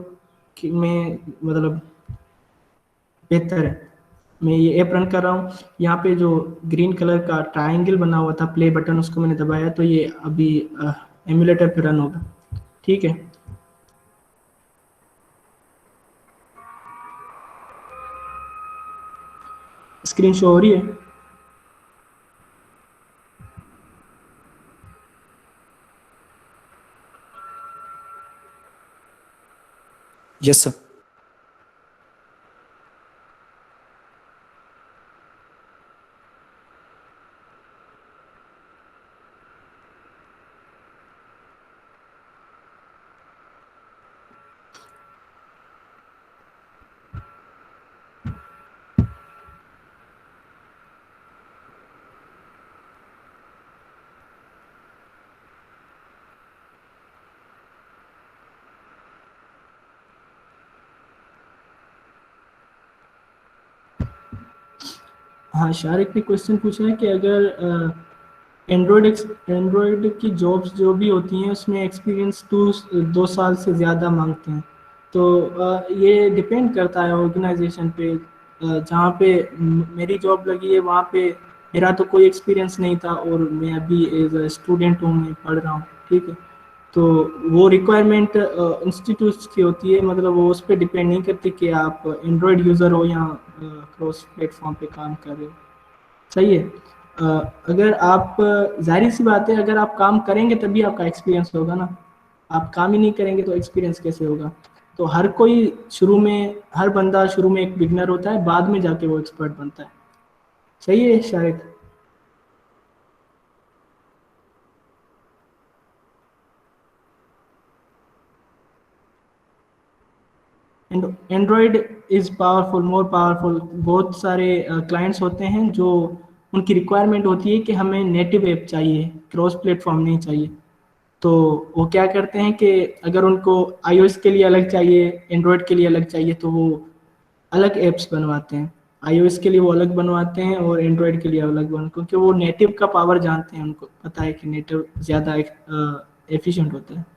में मतलब बेहतर है। मैं ये ऐप रन कर रहा हूँ, यहाँ पे जो ग्रीन कलर का ट्रायंगल बना हुआ था प्ले बटन, उसको मैंने दबाया तो ये अभी एमुलेटर पे रन होगा, ठीक है। स्क्रीन शो हो रही है। Yes sir. हाँ, शारिक ने क्वेश्चन पूछा है कि अगर एंड्रॉयड एंड्रॉयड की जॉब्स जो भी होती हैं उसमें एक्सपीरियंस 2 साल से ज़्यादा मांगते हैं, तो ये डिपेंड करता है ऑर्गेनाइजेशन पे। जहाँ पे मेरी जॉब लगी है वहाँ पे मेरा तो कोई एक्सपीरियंस नहीं था, और मैं अभी एज अ स्टूडेंट हूँ, मैं पढ़ रहा हूँ, ठीक है। तो वो रिक्वायरमेंट इंस्टीट्यूट्स की होती है, मतलब वो उस पर डिपेंड नहीं करती कि आप एंड्रॉयड यूज़र हो या क्रॉस प्लेटफॉर्म पे काम कर रहे हो, सही है। अगर आप जाहिर सी बात है, अगर आप काम करेंगे तभी आपका एक्सपीरियंस होगा ना, आप काम ही नहीं करेंगे तो एक्सपीरियंस कैसे होगा। तो हर बंदा शुरू में एक बिगनर होता है, बाद में जाके वो एक्सपर्ट बनता है, सही है शायद। Android is powerful, more powerful. बहुत सारे क्लाइंट्स होते हैं जो उनकी रिक्वायरमेंट होती है कि हमें नेटिव ऐप चाहिए, क्रॉस प्लेटफॉर्म नहीं चाहिए। तो वो क्या करते हैं कि अगर उनको आईओएस के लिए अलग चाहिए, एंड्रॉयड के लिए अलग चाहिए, तो वो अलग ऐप्स बनवाते हैं। आईओएस के लिए वो अलग बनवाते हैं और एंड्रॉयड के लिए अलग क्योंकि वो नेटिव का पावर जानते हैं, उनको पता है कि नेटिव ज़्यादा एफिशिएंट होता है।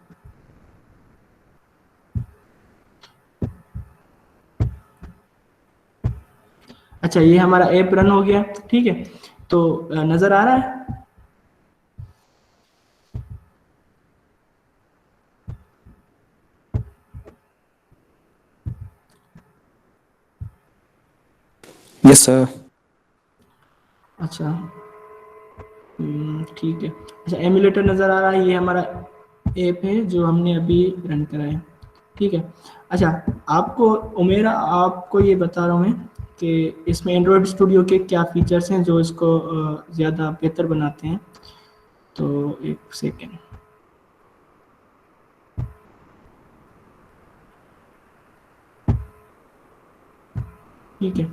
अच्छा, ये हमारा ऐप रन हो गया, ठीक है। तो नज़र आ रहा है। Yes sir. अच्छा, ठीक है। अच्छा, एमुलेटर नज़र आ रहा है, ये हमारा ऐप है जो हमने अभी रन करा है, ठीक है। अच्छा, आपको उमेरा आपको ये बता रहा हूँ मैं कि इसमें एंड्रॉयड स्टूडियो के क्या फीचर्स हैं जो इसको ज़्यादा बेहतर बनाते हैं। तो एक सेकेंड। ठीक है।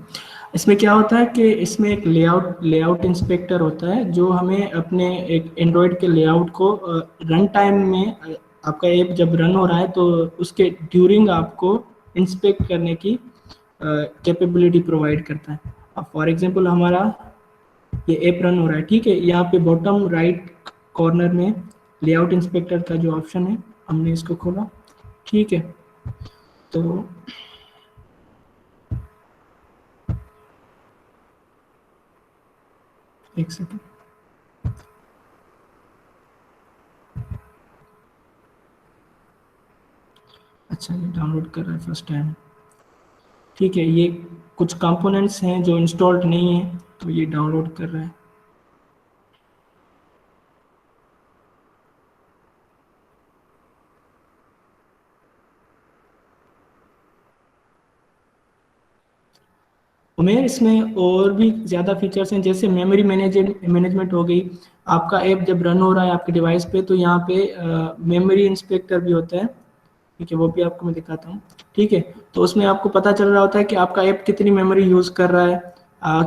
इसमें क्या होता है कि इसमें एक लेआउट इंस्पेक्टर होता है जो हमें अपने एक एंड्रॉयड के लेआउट को रन टाइम में आपका ऐप जब रन हो रहा है तो उसके ड्यूरिंग आपको इंस्पेक्ट करने की कैपेबिलिटी प्रोवाइड करता है। अब फॉर एग्जांपल हमारा ये ऐप रन हो रहा है, ठीक है, यहाँ पे बॉटम राइट कॉर्नर में लेआउट इंस्पेक्टर का जो ऑप्शन है हमने इसको खोला, ठीक है। तो एक सेकेंड, अच्छा ये डाउनलोड कर रहा है फर्स्ट टाइम, ठीक है। ये कुछ कंपोनेंट्स हैं जो इंस्टॉल्ड नहीं है तो ये डाउनलोड कर रहा है। उमेर इसमें और भी ज़्यादा फीचर्स हैं, जैसे मेमोरी मैनेजमेंट हो गई। आपका ऐप जब रन हो रहा है आपके डिवाइस पे तो यहाँ पे मेमोरी इंस्पेक्टर भी होता है, ठीक है, वो भी आपको मैं दिखाता हूँ, ठीक है। तो उसमें आपको पता चल रहा होता है कि आपका ऐप कितनी मेमोरी यूज़ कर रहा है,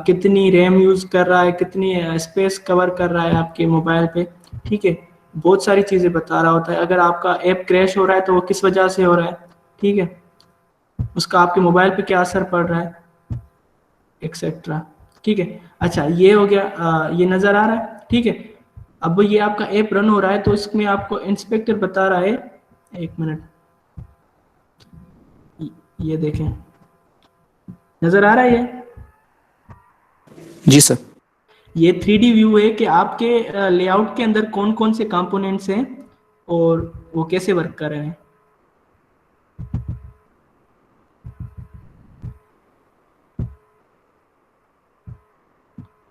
कितनी रैम यूज़ कर रहा है, कितनी स्पेस कवर कर रहा है आपके मोबाइल पे, ठीक है। बहुत सारी चीज़ें बता रहा होता है। अगर आपका ऐप क्रैश हो रहा है तो वो किस वजह से हो रहा है, ठीक है, उसका आपके मोबाइल पे क्या असर पड़ रहा है, एक्सेट्रा, ठीक है। अच्छा ये हो गया, ये नज़र आ रहा है, ठीक है। अब ये आपका ऐप रन हो रहा है तो इसमें आपको इंस्पेक्टर बता रहा है, एक मिनट, ये देखें, नज़र आ रहा है ये? जी सर। ये 3D व्यू है कि आपके लेआउट के अंदर कौन कौन से कंपोनेंट्स हैं और वो कैसे वर्क कर रहे हैं।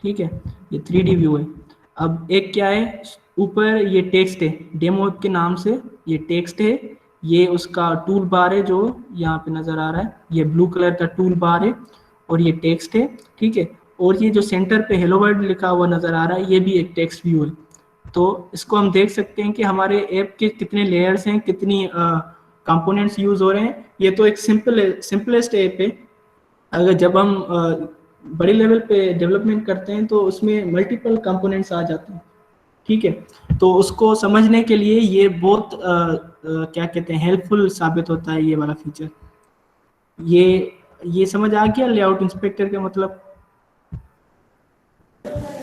ठीक है, ये 3D व्यू है। अब एक क्या है, ऊपर ये टेक्स्ट है, डेमो के नाम से ये टेक्स्ट है, ये उसका टूल बार है जो यहाँ पे नज़र आ रहा है, ये ब्लू कलर का टूल बार है और ये टेक्स्ट है, ठीक है। और ये जो सेंटर पे हेलो वर्ल्ड लिखा हुआ नज़र आ रहा है ये भी एक टेक्स्ट व्यू है। तो इसको हम देख सकते हैं कि हमारे ऐप के कितने लेयर्स हैं, कितनी कंपोनेंट्स यूज़ हो रहे हैं। ये तो एक सिंपलेस्ट ऐप है। अगर जब हम बड़े लेवल पे डेवलपमेंट करते हैं तो उसमें मल्टीपल कंपोनेंट्स आ जाते हैं, ठीक है। तो उसको समझने के लिए ये बहुत क्या कहते हैं, हेल्पफुल साबित होता है ये वाला फीचर। ये समझ आ गया लेआउट इंस्पेक्टर का मतलब?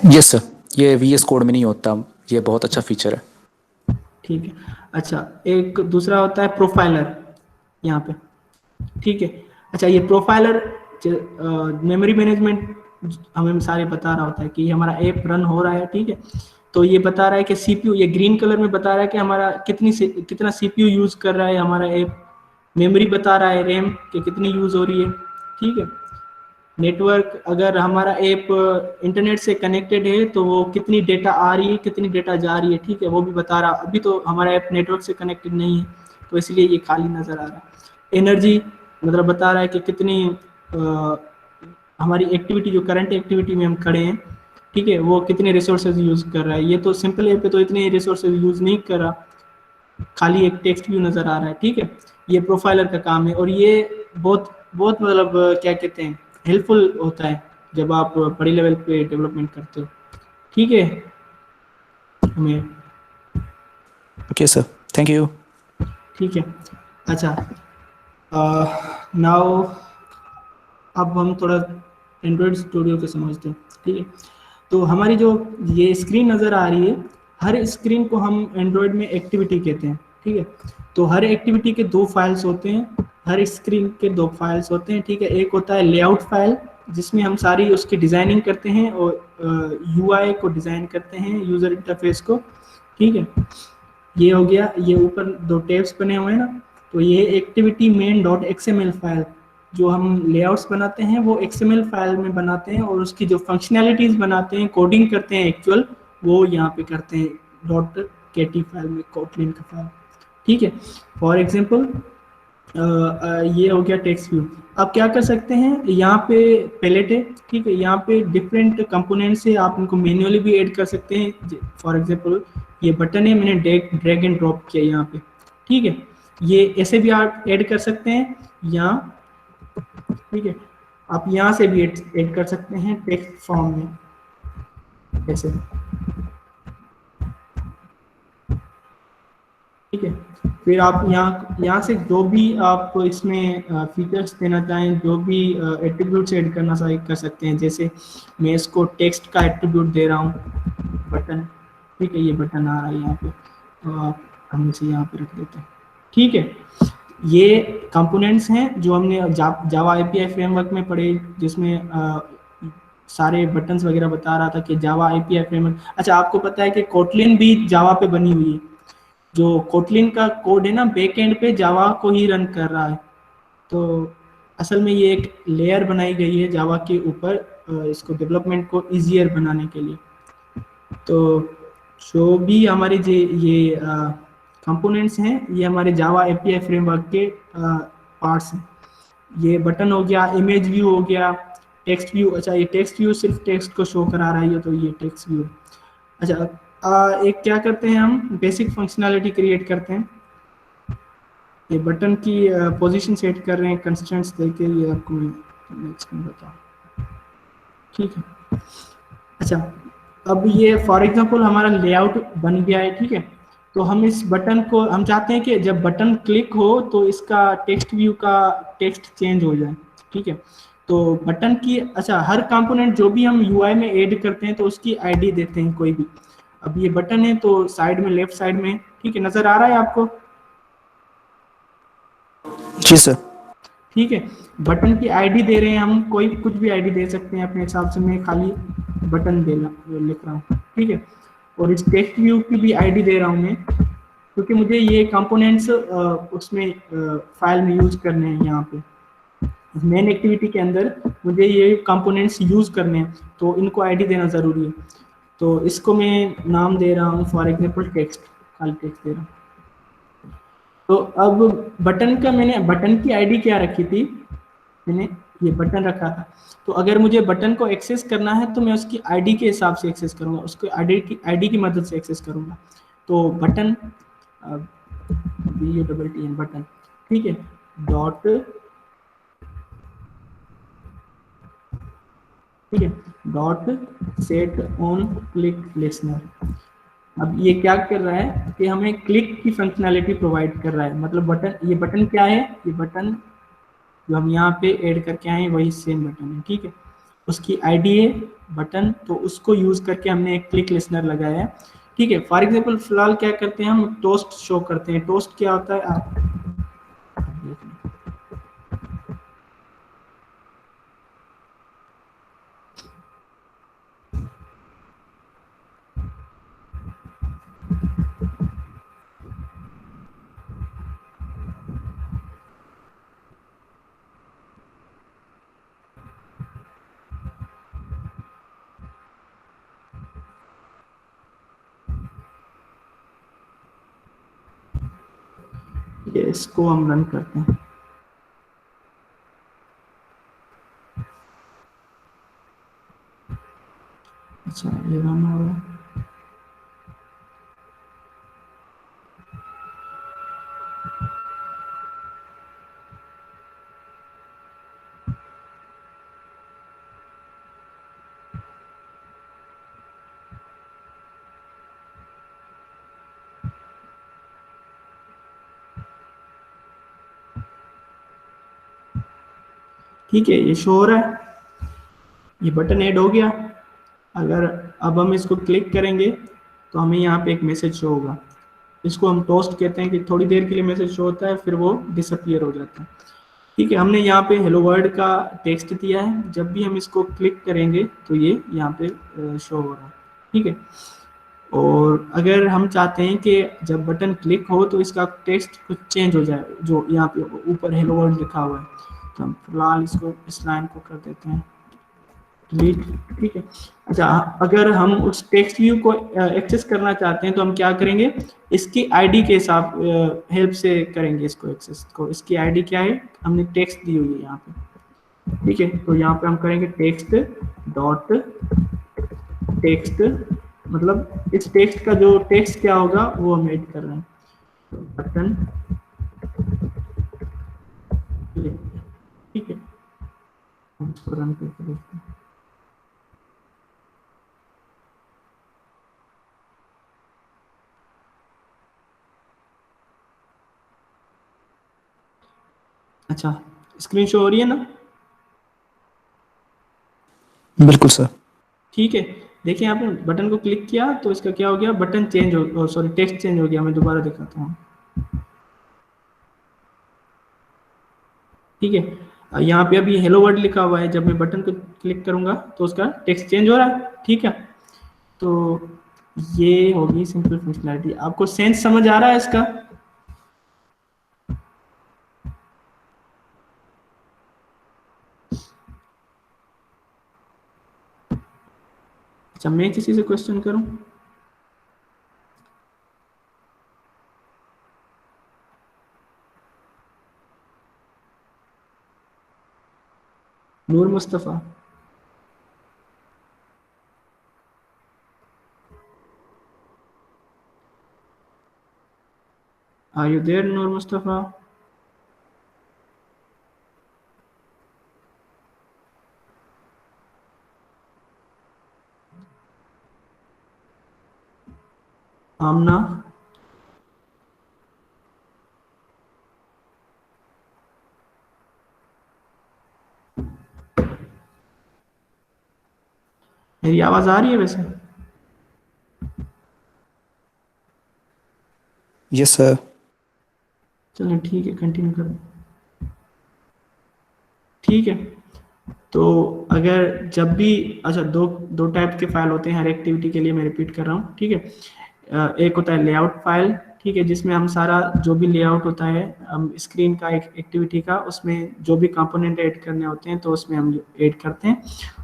यस सर, ये VS कोड में नहीं होता, ये बहुत अच्छा फीचर है। ठीक है। अच्छा एक दूसरा होता है प्रोफाइलर यहाँ पे, ठीक है। अच्छा ये प्रोफाइलर मेमोरी मैनेजमेंट हमें सारे बता रहा होता है कि हमारा ऐप रन हो रहा है, ठीक है। तो ये बता रहा है कि CPU, ये ग्रीन कलर में बता रहा है कि हमारा कितना CPU यूज़ कर रहा है हमारा ऐप। मेमोरी बता रहा है, रैम कि कितनी यूज़ हो रही है, ठीक है। नेटवर्क, अगर हमारा ऐप इंटरनेट से कनेक्टेड है तो वो कितनी डेटा आ रही है, कितनी डेटा जा रही है, ठीक है, वो भी बता रहा। अभी तो हमारा ऐप नेटवर्क से कनेक्टेड नहीं है तो इसलिए ये खाली नज़र आ रहा है। एनर्जी मतलब बता रहा है कि कितनी हमारी एक्टिविटी, जो करंट एक्टिविटी में हम खड़े हैं, ठीक है, वो कितने रिसोर्सेज यूज़ कर रहा है। ये तो सिंपल ऐप पे तो इतने रिसोर्सेज यूज़ नहीं कर रहा, खाली एक टेक्स्ट व्यू नज़र आ रहा है, ठीक है। ये प्रोफाइलर का काम है और ये बहुत बहुत मतलब क्या कहते हैं, हेल्पफुल होता है जब आप बड़ी लेवल पे डेवलपमेंट करते हो, ठीक है। हमें ओके सर, थैंक यू। ठीक है। अच्छा नाउ अब हम थोड़ा एंड्रॉयड स्टूडियो को समझते हैं, ठीक है। तो हमारी जो ये स्क्रीन नज़र आ रही है, हर स्क्रीन को हम एंड्रॉयड में एक्टिविटी कहते हैं, ठीक है। तो हर एक्टिविटी के दो फाइल्स होते हैं, हर स्क्रीन के दो फाइल्स होते हैं, ठीक है। एक होता है लेआउट फाइल जिसमें हम सारी उसकी डिज़ाइनिंग करते हैं और UI को डिज़ाइन करते हैं, यूज़र इंटरफेस को, ठीक है। ये हो गया, ये ऊपर दो टैब्स बने हुए हैं ना, तो ये एक्टिविटी main.xml फाइल जो हम लेआउट्स बनाते हैं वो XML फाइल में बनाते हैं और उसकी जो फंक्शनैलिटीज़ बनाते हैं, कोडिंग करते हैं एक्चुअल, वो यहाँ पे करते हैं .kt फाइल में, कोटलिन का फाइल, ठीक है। फॉर एग्जांपल ये हो गया टेक्स्ट व्यू। आप क्या कर सकते हैं, यहाँ पे पैलेट है, ठीक है, यहाँ पे डिफरेंट कंपोनेंट्स है, आप इनको मैन्युअली भी ऐड कर सकते हैं। फॉर एग्जांपल ये बटन है, मैंने ड्रैग एंड ड्रॉप किया यहाँ पे, ठीक है। ये ऐसे भी आप ऐड कर सकते हैं यहाँ, ठीक है। आप यहाँ से भी ऐड कर सकते हैं टेक्स्ट फॉर्म में, ऐसे, ठीक है। फिर आप यहाँ से जो भी आप इसमें फीचर्स देना चाहें, जो भी एट्रीब्यूट्स ऐड करना चाहें कर सकते हैं। जैसे मैं इसको टेक्स्ट का एट्रीब्यूट दे रहा हूँ, बटन, ठीक है, ये बटन आ रहा है यहाँ पे, तो आप हम इसे यहाँ पे रख देते हैं, ठीक है। ये कंपोनेंट्स हैं जो हमने जावा एपीआई फ्रेमवर्क में पढ़े, जिसमें सारे बटन्स वगैरह बता रहा था कि जावा एपीआई फ्रेमवर्क। अच्छा, आपको पता है कि कोटलिन भी जावा पे बनी हुई है। जो कोटलिन का कोड है ना, बैक एंड पे जावा को ही रन कर रहा है। तो असल में ये एक लेयर बनाई गई है जावा के ऊपर, इसको डेवलपमेंट को इजियर बनाने के लिए। तो जो भी हमारे ये कंपोनेंट्स हैं, ये हमारे जावा एपीआई फ्रेमवर्क के पार्ट्स हैं। ये बटन हो गया, इमेज व्यू हो गया, टेक्स्ट व्यू। अच्छा, ये टेक्स्ट व्यू सिर्फ टेक्स्ट को शो करा रहा है, तो ये टेक्स्ट व्यू। अच्छा, एक क्या करते हैं, हम बेसिक फंक्शनैलिटी क्रिएट करते हैं। ये बटन की पोजीशन सेट कर रहे हैं कंस्ट्रेंट्स देके, ये आपको नेक्स्ट में बताऊँ, ठीक है। अच्छा, अब ये फॉर एग्जांपल हमारा लेआउट बन गया है, ठीक है। तो हम इस बटन को, हम चाहते हैं कि जब बटन क्लिक हो तो इसका टेक्स्ट व्यू का टेक्स्ट चेंज हो जाए, ठीक है। तो बटन की, अच्छा, हर कंपोनेंट जो भी हम यूआई में ऐड करते हैं तो उसकी आईडी देते हैं कोई भी। अब ये बटन है तो साइड में, लेफ्ट साइड में, ठीक है, नजर आ रहा है आपको? जी सर। ठीक है, बटन की आईडी दे रहे हैं हम, कोई कुछ भी आईडी दे सकते हैं अपने हिसाब से। मैं खाली बटन लिख रहा हूँ, ठीक है। और इस टेक्स्ट व्यू की भी आईडी दे रहा हूँ मैं, क्योंकि मुझे ये कंपोनेंट्स उसमें फाइल में यूज करने हैं। यहाँ पे मेन एक्टिविटी के अंदर मुझे ये कंपोनेंट्स यूज करने हैं, तो इनको आईडी देना जरूरी है। तो इसको मैं नाम दे रहा हूँ फॉर एग्जांपल टेक्स्ट, खाली टेक्स्ट दे रहा हूँ। तो अब बटन का, मैंने बटन की आईडी क्या रखी थी, मैंने ये बटन रखा था। तो अगर मुझे बटन को एक्सेस करना है तो मैं उसकी आईडी के हिसाब से एक्सेस करूंगा, उसको आईडी की मदद से एक्सेस करूंगा। तो बटन, BUTTN बटन, ठीक है, डॉट, ठीक है, dot set on click listener. अब ये क्या कर रहा है कि हमें क्लिक की फंक्शनैलिटी प्रोवाइड कर रहा है। मतलब बटन, ये बटन क्या है, ये बटन जो हम यहाँ पे ऐड करके आए वही सेम बटन है, ठीक है। उसकी आईडी है बटन, तो उसको यूज करके हमने एक क्लिक लिसनर लगाया है, ठीक है। फॉर एग्जांपल फिलहाल क्या करते हैं, हम टोस्ट शो करते हैं। टोस्ट क्या होता है, आप इसको हम रन करते हैं। अच्छा, ये रन हो रहा है। ठीक है, ये शो हो रहा है, ये बटन ऐड हो गया। अगर अब हम इसको क्लिक करेंगे तो हमें यहाँ पे एक मैसेज शो होगा। इसको हम टोस्ट कहते हैं कि थोड़ी देर के लिए मैसेज शो होता है, फिर वो डिसअपियर हो जाता है, ठीक है। हमने यहाँ पे हेलो वर्ल्ड का टेक्स्ट दिया है, जब भी हम इसको क्लिक करेंगे तो ये यहाँ पे शो हो रहा है, ठीक है। और अगर हम चाहते हैं कि जब बटन क्लिक हो तो इसका टेक्स्ट कुछ चेंज हो जाए, जो यहाँ पे ऊपर हेलो वर्ल्ड लिखा हुआ है, तो हम फिलहाल इसको, इस लाइन को कर देते हैं डिलीट, ठीक है। अच्छा, अगर हम उस टेक्स्ट व्यू को एक्सेस करना चाहते हैं तो हम क्या करेंगे, इसकी आईडी के हिसाब हेल्प से करेंगे इसको एक्सेस को। इसकी आईडी क्या है, हमने टेक्स्ट दी हुई है यहाँ पे, ठीक है। तो यहाँ पे हम करेंगे टेक्स्ट डॉट टेक्स्ट, मतलब इस टेक्स्ट का जो टेक्स्ट क्या होगा वो हम ऐड कर रहे हैं। तो बटन, ठीक है, इसको रन करके देखते हैं। अच्छा, स्क्रीन शो हो रही है ना? बिल्कुल सर। ठीक है, देखिए आपने बटन को क्लिक किया तो इसका क्या हो गया, बटन चेंज हो, सॉरी टेक्स्ट चेंज हो गया। मैं दोबारा दिखाता हूँ। ठीक है, यहाँ पे अभी हेलो वर्ड लिखा हुआ है, जब मैं बटन को क्लिक करूंगा तो उसका टेक्स्ट चेंज हो रहा है। ठीक है, तो ये होगी सिंपल फंक्शनैलिटी। आपको सेंस समझ आ रहा है इसका? अच्छा, मैं किसी से क्वेश्चन करूं? नूर मुस्तफा, आर यू देयर नूर मुस्तफा? आमना, मेरी आवाज आ रही है वैसे? Yes sir. चलिए ठीक है, कंटिन्यू करें। ठीक है, तो अगर जब भी, अच्छा दो दो टाइप के फाइल होते हैं हर एक्टिविटी के लिए, मैं रिपीट कर रहा हूँ। ठीक है, एक होता है लेआउट फाइल। ठीक है, जिसमें हम सारा जो भी लेआउट होता है हम स्क्रीन का, एक एक्टिविटी का, उसमें जो भी कंपोनेंट ऐड करने होते हैं तो उसमें हम ऐड करते हैं,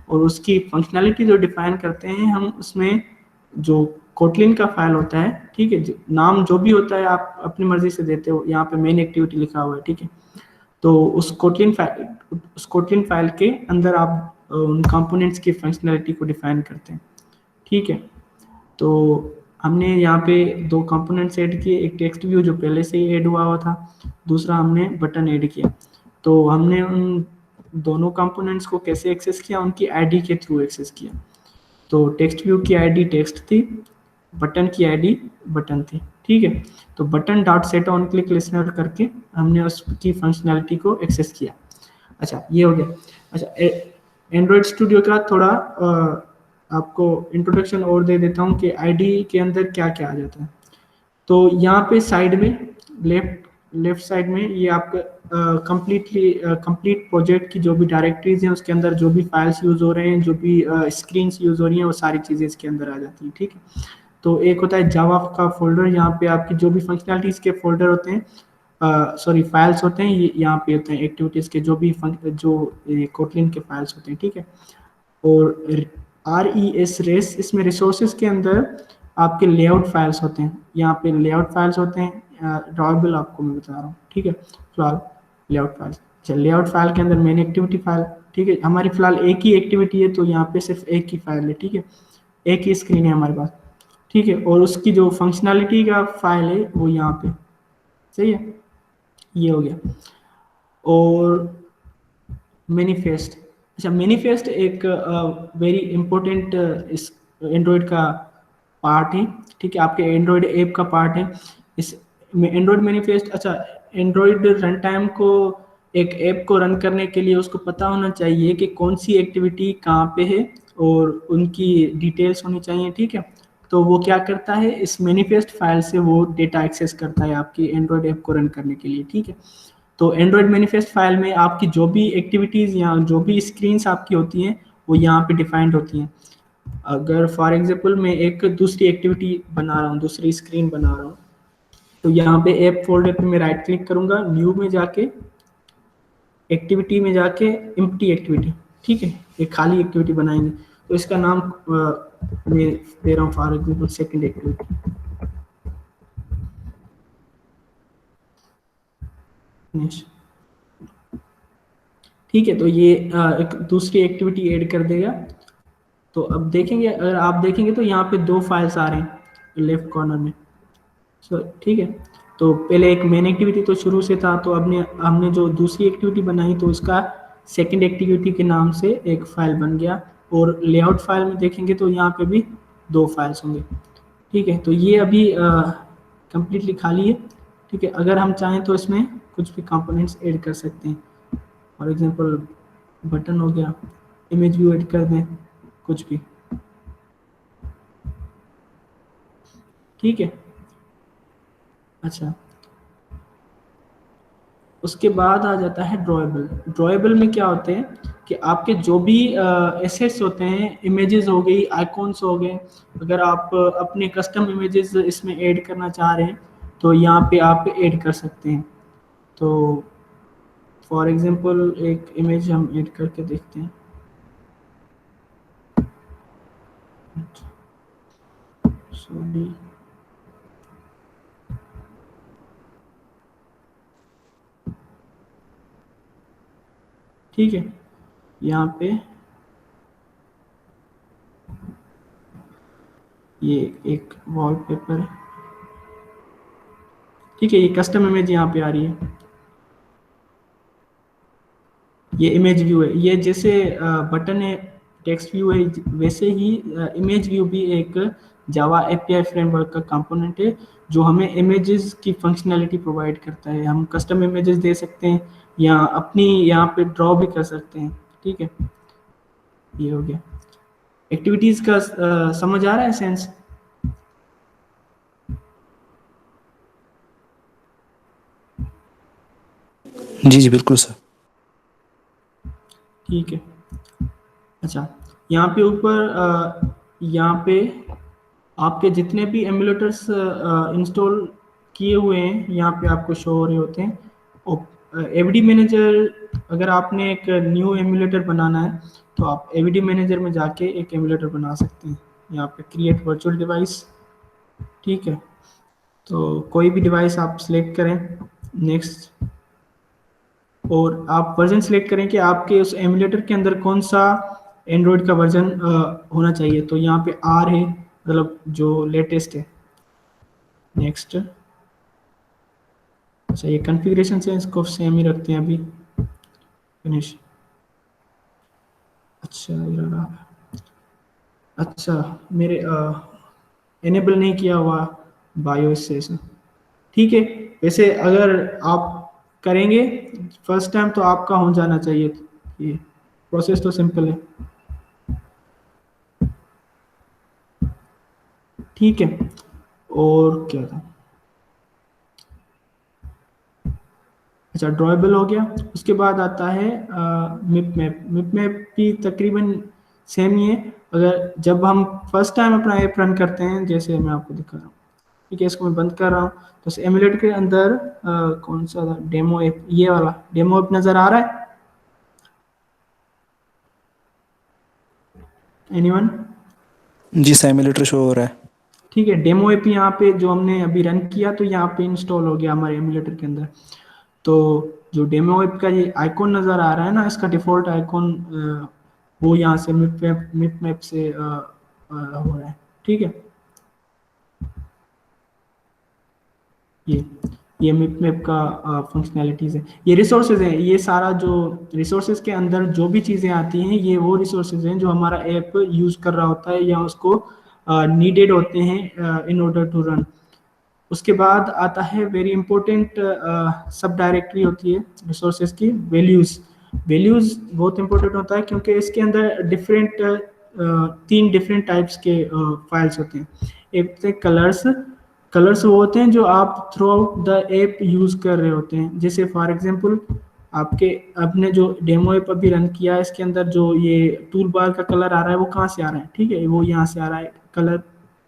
और उसकी फंक्शनैलिटी जो डिफाइन करते हैं हम उसमें, जो कोटलिन का फाइल होता है। ठीक है, नाम जो भी होता है आप अपनी मर्जी से देते हो, यहाँ पे मेन एक्टिविटी लिखा हुआ है। ठीक है, तो उस कोटलिन फाइल के अंदर आप उन कंपोनेंट्स की फंक्शनैलिटी को डिफाइन करते हैं। ठीक है, तो हमने यहाँ पे दो कंपोनेंट्स ऐड किए, एक टेक्स्ट व्यू जो पहले से ही ऐड हुआ था, दूसरा हमने बटन ऐड किया। तो हमने उन दोनों कंपोनेंट्स को कैसे एक्सेस किया, उनकी आईडी के थ्रू एक्सेस किया। तो टेक्स्ट व्यू की आईडी टेक्स्ट थी, बटन की आईडी बटन थी। ठीक है, तो button dot set on click listener करके हमने उसकी फंक्शनैलिटी को एक्सेस किया। अच्छा, ये हो गया। अच्छा, एंड्रॉयड स्टूडियो का थोड़ा आपको इंट्रोडक्शन और दे देता हूँ कि आईडी के अंदर क्या क्या आ जाता है। तो यहाँ पे साइड में, लेफ्ट साइड में, ये आपका कंप्लीट प्रोजेक्ट की जो भी डायरेक्टरीज हैं, उसके अंदर जो भी फाइल्स यूज हो रहे हैं, जो भी स्क्रीन्स यूज हो रही हैं, वो सारी चीज़ें इसके अंदर आ जाती हैं। ठीक है, तो एक होता है जावा का फोल्डर, यहाँ पे आपकी जो भी फंक्शनैलिटीज के फोल्डर होते हैं, सॉरी फाइल्स होते हैं, ये यहाँ पे होते हैं एक्टिविटीज के जो भी जो कोटलिन के फाइल्स होते हैं। ठीक है, और रेस, इसमें रिसोर्सेज के अंदर आपके लेआउट फाइल्स होते हैं। यहाँ पे लेआउट फाइल्स होते हैं, ड्रॉएबल आपको मैं बता रहा हूँ। ठीक है, फिलहाल लेआउट फाइल्स, चल लेआउट फाइल के अंदर मेन एक्टिविटी फाइल। ठीक है, हमारी फिलहाल एक ही एक्टिविटी है तो यहाँ पे सिर्फ एक ही फाइल है। ठीक है, एक ही स्क्रीन है हमारे पास। ठीक है, और उसकी जो फंक्शनैलिटी का फाइल है वो यहाँ पे, सही है, ये हो गया। और मैनिफेस्ट, अच्छा मैनिफेस्ट एक वेरी इंपॉर्टेंट इस एंड्रॉयड का पार्ट है। ठीक है, आपके एंड्रॉयड ऐप का पार्ट है इस एंड्रॉयड मैनिफेस्ट। अच्छा, एंड्रॉयड रन टाइम को, एक ऐप को रन करने के लिए उसको पता होना चाहिए कि कौन सी एक्टिविटी कहाँ पे है और उनकी डिटेल्स होनी चाहिए। ठीक है, तो वो क्या करता है, इस मैनिफेस्ट फाइल से वो डेटा एक्सेस करता है आपकी एंड्रॉयड ऐप को रन करने के लिए। ठीक है, तो एंड्रॉयड मैनिफेस्ट फाइल में आपकी जो भी एक्टिविटीज़ या जो भी स्क्रीन्स आपकी होती हैं वो यहाँ पे डिफाइंड होती हैं। अगर फॉर एग्जांपल मैं एक दूसरी एक्टिविटी बना रहा हूँ, दूसरी स्क्रीन बना रहा हूँ, तो यहाँ पे ऐप फोल्डर पे मैं राइट क्लिक करूँगा, न्यू में जाके एक्टिविटी में जाके एम्प्टी एक्टिविटी, ठीक है, एक खाली एक्टिविटी बनाएंगे। तो इसका नाम मैं दे रहा हूँ फॉर एग्जाम्पल सेकेंड एक्टिविटी। ठीक है, तो ये एक दूसरी एक्टिविटी ऐड कर देगा। तो अब देखेंगे, अगर आप देखेंगे तो यहाँ पे दो फाइल्स आ रहे हैं लेफ्ट कॉर्नर में। ठीक है, तो पहले एक मेन एक्टिविटी तो शुरू से था, तो अब हमने जो दूसरी एक्टिविटी बनाई तो उसका सेकंड एक्टिविटी के नाम से एक फाइल बन गया, और लेआउट फाइल में देखेंगे तो यहाँ पे भी 2 फाइल्स होंगे। ठीक है, तो ये अभी कंप्लीटली खाली है। ठीक है, अगर हम चाहें तो इसमें कुछ भी कंपोनेंट्स ऐड कर सकते हैं। फॉर एग्जांपल बटन हो गया, इमेज व्यू ऐड कर दें, कुछ भी। ठीक है, अच्छा, उसके बाद आ जाता है ड्रॉएबल। ड्रॉएबल में क्या होते हैं कि आपके जो भी एसेट्स होते हैं, इमेजेस हो गई, आइकॉन्स हो गए, अगर आप अपने कस्टम इमेजेस इसमें ऐड करना चाह रहे हैं तो यहाँ पे आप ऐड कर सकते हैं। तो फॉर एग्जांपल एक इमेज हम ऐड करके देखते हैं। सॉरी, ठीक है, यहाँ पे ये एक वॉलपेपर है। ठीक है, ये कस्टम इमेज यहाँ पे आ रही है, ये इमेज व्यू है। ये जैसे बटन है, टेक्स्ट व्यू है, वैसे ही इमेज व्यू भी एक जावा एपीआई फ्रेमवर्क का कंपोनेंट है जो हमें इमेजेस की फंक्शनैलिटी प्रोवाइड करता है। हम कस्टम इमेजेस दे सकते हैं या अपनी यहाँ पे ड्रॉ भी कर सकते हैं। ठीक है, ये हो गया। एक्टिविटीज का समझ आ रहा है सेंस? जी जी बिल्कुल सर। ठीक है, अच्छा, यहाँ पे ऊपर यहाँ पे आपके जितने भी एमुलेटर्स इंस्टॉल किए हुए हैं यहाँ पे आपको शो हो रहे होते हैं। एवीडी मैनेजर, अगर आपने एक न्यू एमुलेटर बनाना है तो आप एवीडी मैनेजर में जाके एक एमुलेटर बना सकते हैं। यहाँ पे क्रिएट वर्चुअल डिवाइस। ठीक है, तो कोई भी डिवाइस आप सिलेक्ट करें, नेक्स्ट, और आप वर्जन सिलेक्ट करें कि आपके उस एमुलेटर के अंदर कौन सा एंड्रॉयड का वर्जन होना चाहिए। तो यहाँ पे आर है, मतलब जो लेटेस्ट है। नेक्स्ट, अच्छा, ये कॉन्फ़िगरेशन से इसको सेम ही रखते हैं अभी, फिनिश। अच्छा, ये रहा। अच्छा, मेरे एनेबल नहीं किया हुआ बायोस से इसे। ठीक है, वैसे अगर आप करेंगे फर्स्ट टाइम तो आपका हो जाना चाहिए। ये प्रोसेस तो सिंपल है। ठीक है, और क्या था? अच्छा, ड्रॉएबल हो गया। उसके बाद आता है मिप मैप। मिप मैप भी तकरीबन सेम ही है। अगर जब हम फर्स्ट टाइम अपना ऐप रन करते हैं, जैसे मैं आपको दिखा रहा हूँ, ठीक है, इसको मैं बंद कर रहा हूँ, तो एमुलेटर के अंदर कौन सा था डेमो ऐप, ये वाला डेमो ऐप नजर आ रहा है एनीवन? जी सर, एमुलेटर शो हो रहा है। ठीक है, डेमो ऐप यहाँ पे जो हमने अभी रन किया तो यहाँ पे इंस्टॉल हो गया हमारे एमुलेटर के अंदर। तो जो डेमो ऐप का ये आइकॉन नज़र आ रहा है ना, इसका डिफ़ॉल्ट आइकॉन वो यहाँ से मिप मैप से हो रहा है। ठीक है, ये मिप मैप का फंक्शनैलिटीज़ है। ये रिसोर्सेज हैं, ये सारा जो रिसोर्सेज के अंदर जो भी चीज़ें आती हैं ये वो रिसोर्सेज हैं जो हमारा ऐप यूज़ कर रहा होता है या उसको नीडेड होते हैं इन ऑर्डर टू रन। उसके बाद आता है वेरी इंपॉर्टेंट सब डायरेक्टरी होती है रिसोर्सेज की, वैल्यूज़। वैल्यूज़ बहुत इंपॉर्टेंट होता है क्योंकि इसके अंदर डिफरेंट 3 डिफरेंट टाइप्स के फाइल्स होते हैं। एक होते हैं कलर्स। कलर्स वो होते हैं जो आप through out the app use कर रहे होते हैं। जैसे फॉर एग्जांपल आपने जो डेमो ऐप अभी रन किया है, इसके अंदर जो ये टूल बार का कलर आ रहा है वो कहाँ से आ रहा है? ठीक है, वो यहाँ से आ रहा है, कलर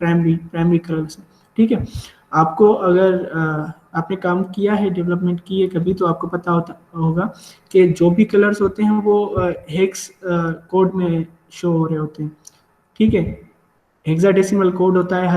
प्राइमरी कलर से। ठीक है, आपको अगर आपने काम किया है, डेवलपमेंट की है कभी, तो आपको पता होगा कि जो भी कलर्स होते हैं वो हेक्स कोड में शो हो रहे होते हैं। ठीक है, हेक्साडेसिमल कोड होता है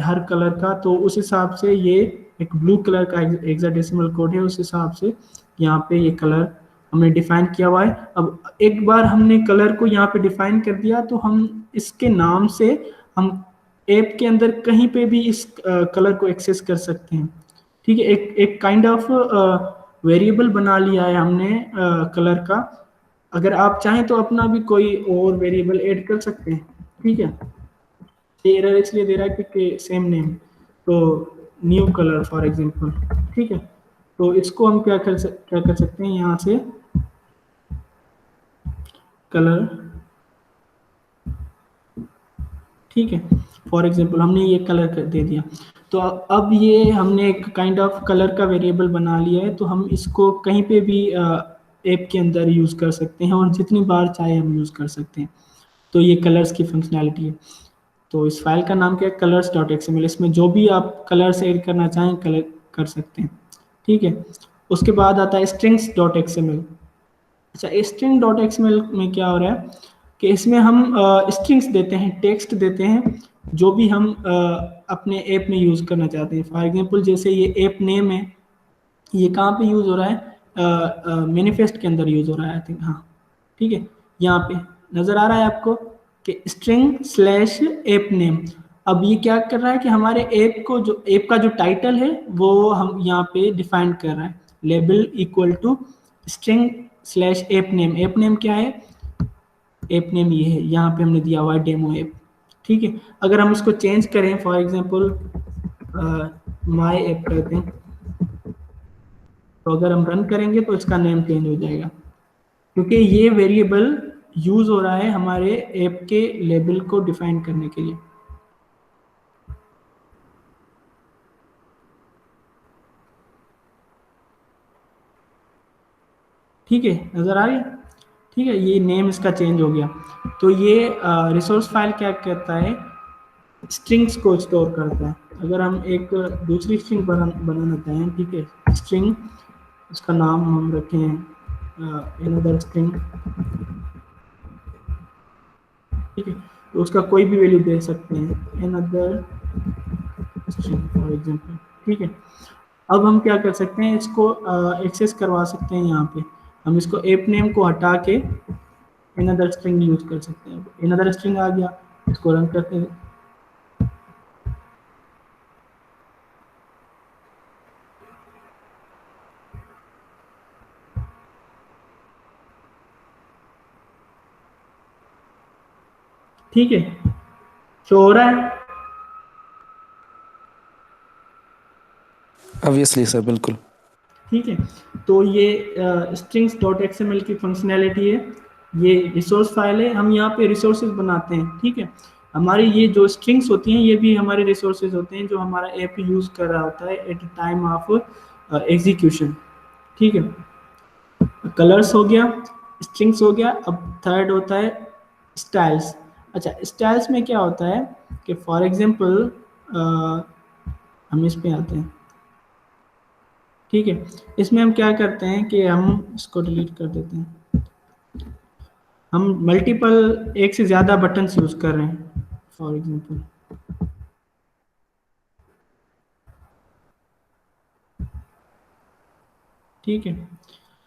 हर कलर का, तो उस हिसाब से ये एक ब्लू कलर का हेक्साडेसिमल कोड है, उस हिसाब से यहाँ पे ये कलर हमने डिफाइन किया हुआ है। अब एक बार हमने कलर को यहाँ पे डिफाइन कर दिया तो हम इसके नाम से हम ऐप के अंदर कहीं पे भी इस कलर को एक्सेस कर सकते हैं। ठीक है, एक काइंड ऑफ वेरिएबल बना लिया है हमने कलर का, अगर आप चाहें तो अपना भी कोई और वेरिएबल ऐड कर सकते हैं, ठीक है। ये एरर इसलिए दे रहा है क्योंकि सेम नेम, तो न्यू कलर फॉर एग्जांपल, ठीक है। तो इसको हम क्या कर सकते हैं, यहाँ से कलर, ठीक है, फॉर एग्जांपल हमने ये कलर कर दे दिया। तो अब ये हमने एक काइंड ऑफ कलर का वेरिएबल बना लिया है, तो हम इसको कहीं पे भी ऐप के अंदर यूज़ कर सकते हैं और जितनी बार चाहे हम यूज़ कर सकते हैं। तो ये कलर्स की फंक्शनैलिटी है। तो इस फाइल का नाम क्या है, colors.xml। इसमें जो भी आप कलर्स ऐड करना चाहें कलर कर सकते हैं, ठीक है। उसके बाद आता है strings.xml। अच्छा, string.xml में क्या हो रहा है कि इसमें हम स्ट्रिंग्स देते हैं, टेक्स्ट देते हैं, जो भी हम अपने ऐप में यूज़ करना चाहते हैं। फॉर एग्जांपल जैसे ये ऐप नेम है, ये कहाँ पे यूज़ हो रहा है, मैनिफेस्ट के अंदर यूज़ हो रहा है, आई थिंक, हाँ, ठीक है। यहाँ पे नज़र आ रहा है आपको कि स्ट्रिंग स्लैश ऐप नेम। अब ये क्या कर रहा है कि हमारे ऐप को, जो ऐप का जो टाइटल है वो हम यहाँ पे डिफाइन कर रहा है, label equal to string slash app name. App name क्या है, ऐप नेम ये है, यहाँ पे हमने दिया हुआ है डेमो ऐप, ठीक है। अगर हम इसको चेंज करें, फॉर एग्जांपल माय ऐप करते हैं, तो अगर हम रन करेंगे तो इसका नेम चेंज हो जाएगा, क्योंकि ये वेरिएबल यूज हो रहा है हमारे ऐप के लेबल को डिफाइन करने के लिए। ठीक है, नजर आ रही है, ठीक है। ये नेम इसका चेंज हो गया। तो ये रिसोर्स फाइल क्या करता है, स्ट्रिंग्स को स्टोर करता है। अगर हम एक दूसरी स्ट्रिंग बनाना चाहें, ठीक है, स्ट्रिंग, उसका नाम हम रखें another स्ट्रिंग, ठीक है, तो उसका कोई भी वैल्यू दे सकते हैं, another स्ट्रिंग फॉर एग्जांपल, ठीक है। अब हम क्या कर सकते हैं, इसको एक्सेस करवा सकते हैं। यहाँ पे हम इसको ऐप नेम को हटा के another स्ट्रिंग यूज कर सकते हैं। another स्ट्रिंग आ गया, इसको रन करते हैं। ठीक है, शो हो रहा है। ऑब्वियसली सर, बिल्कुल। ठीक है, तो ये strings.xml की फंक्शनैलिटी है। ये रिसोर्स फाइल है, हम यहाँ पे रिसोर्सेज बनाते हैं, ठीक है। हमारी ये जो स्ट्रिंग्स होती हैं ये भी हमारे रिसोर्सेज होते हैं, जो हमारा ऐप यूज कर रहा होता है एट टाइम ऑफ एग्जीक्यूशन, ठीक है। कलर्स हो गया, स्ट्रिंग्स हो गया। अब थर्ड होता है स्टाइल्स। अच्छा, स्टाइल्स में क्या होता है कि फॉर एग्जांपल हम इस पे आते हैं, ठीक है। इसमें हम क्या करते हैं कि हम इसको डिलीट कर देते हैं। हम मल्टीपल, एक से ज़्यादा बटन्स यूज़ कर रहे हैं, फॉर एग्जांपल, ठीक है।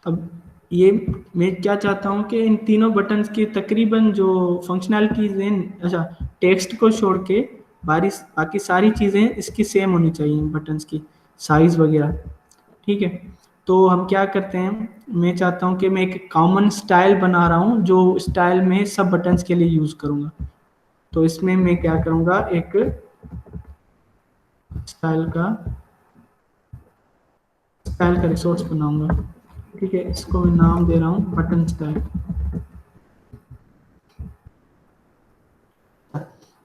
अब ये मैं क्या चाहता हूँ कि इन तीनों बटन्स की तकरीबन जो फंक्शनैलिटीज हैं, अच्छा, टेक्स्ट को छोड़ के बाकी सारी चीज़ें इसकी सेम होनी चाहिए, बटन्स की साइज वगैरह, ठीक है। तो हम क्या करते हैं, मैं चाहता हूं कि मैं एक कॉमन स्टाइल बना रहा हूं, जो स्टाइल में सब बटन्स के लिए यूज करूंगा। तो इसमें मैं क्या करूंगा, एक स्टाइल का रिसोर्स बनाऊंगा, ठीक है। इसको मैं नाम दे रहा हूं बटन स्टाइल।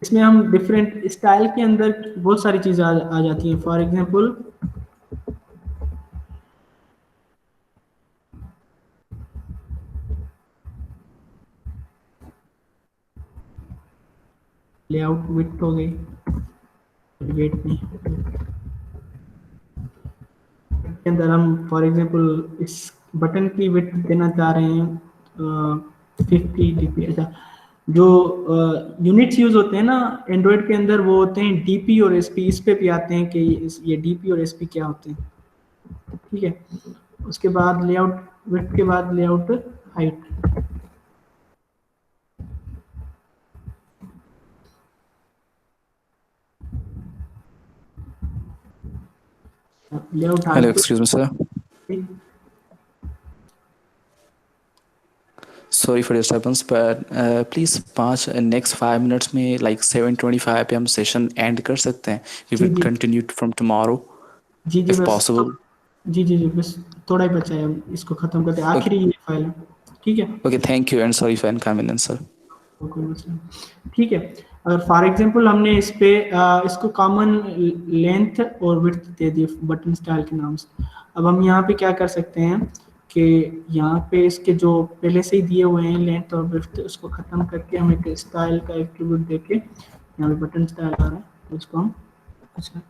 इसमें हम डिफरेंट स्टाइल के अंदर बहुत सारी चीजें आ जाती हैं। फॉर एग्जांपल, लेआउट विड्थ हो गई, वेट नहीं, के अंदर हम फॉर एग्जांपल इस बटन की विड्थ देना चाह रहे हैं 50 dp। अच्छा, जो यूनिट्स यूज होते हैं ना एंड्रॉयड के अंदर, वो होते हैं डीपी और एसपी। इस पे भी आते हैं कि ये डीपी और एसपी क्या होते हैं, ठीक है। उसके बाद लेआउट विड्थ के बाद layout height. Layout hello, excuse me sir. Sorry for disturbance, पर प्लीज़ नेक्स्ट 5 मिनट्स में लाइक 7:25 पे हम सेशन एंड कर सकते हैं. वी जी विल जी कंटिन्यू फ्रॉम टुमारो जी जी इफ बस पॉसिबल. जी जी जी बस थोड़ा ही बचा है, अब इसको ख़त्म करते हैं, आखिरी ये फाइल है, ठीक है। Okay, thank you and sorry for inconvenience sir. कोई मसला नहीं। ठीक है, अगर फॉर एग्जांपल हमने इस पे इसको कॉमन लेंथ और विड्थ दे दी बटन स्टाइल के नाम से। अब हम यहाँ पे क्या कर सकते हैं कि यहाँ पे इसके जो पहले से ही दिए हुए हैं लेंथ और विड्थ, उसको ख़त्म करके हम एक स्टाइल का एट्रीब्यूट देके, यहाँ पे बटन स्टाइल आ रहा है, तो उसको हम अच्छा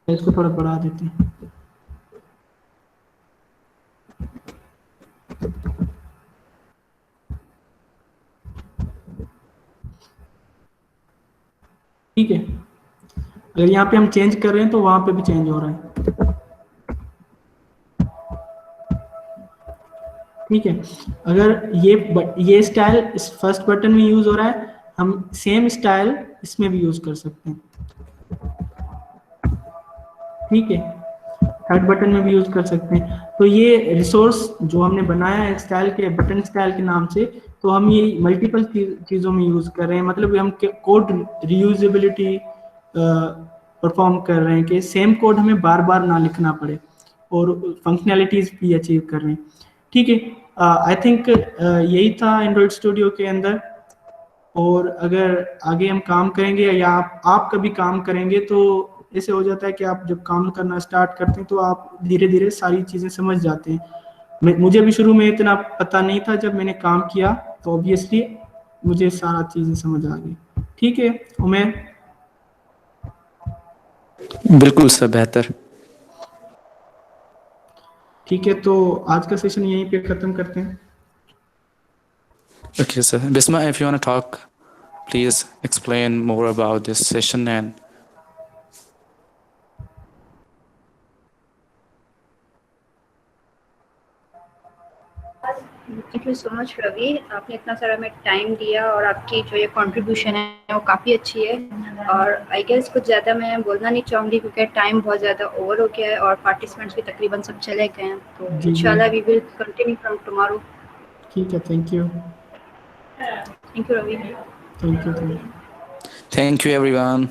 इसको थोड़ा बढ़ा देते हैं। ठीक है, अगर यहाँ पे हम चेंज कर रहे हैं तो वहाँ पे भी चेंज हो रहा है। ठीक है, अगर ये स्टाइल इस फर्स्ट बटन में यूज हो रहा है, हम सेम स्टाइल इसमें भी यूज कर सकते हैं। ठीक है, थर्ड बटन में भी यूज कर सकते हैं। तो ये रिसोर्स जो हमने बनाया है स्टाइल के बटन स्टाइल के नाम से, तो हम ये मल्टीपल चीजों में यूज कर रहे हैं, मतलब हम कोड रीयूजेबिलिटी परफॉर्म कर रहे हैं कि सेम कोड हमें बार बार ना लिखना पड़े और फंक्शनैलिटीज भी अचीव कर रहे हैं। ठीक है, आई थिंक यही था एंड्रॉइड स्टूडियो के अंदर। और अगर आगे हम काम करेंगे या आप कभी काम करेंगे तो ऐसे हो जाता है कि आप जब काम करना स्टार्ट करते हैं तो आप धीरे धीरे सारी चीज़ें समझ जाते हैं। मुझे भी शुरू में इतना पता नहीं था, जब मैंने काम किया तो ऑब्वियसली मुझे सारा चीज़ें समझ आ गई। ठीक है उमेर? बिल्कुल सर, बेहतर. ठीक है, तो आज का सेशन यहीं पे ख़त्म करते हैं। Okay, sir. Bisma, if you want to talk, please explain more about this session and thank you so much Ravi, आपने इतना सारा हमें टाइम दिया और आपकी जो ये कंट्रीब्यूशन है वो काफ़ी अच्छी है। और आई गेस कुछ ज़्यादा मैं बोलना नहीं चाहूँगी क्योंकि टाइम बहुत ज़्यादा ओवर हो गया है और पार्टिसिपेंट्स भी तकरीबन सब चले गए हैं, तो जी इंशाल्लाह we will continue from tomorrow. ठीक है, thank you. Thank you Ravi. Thank you. thank you everyone.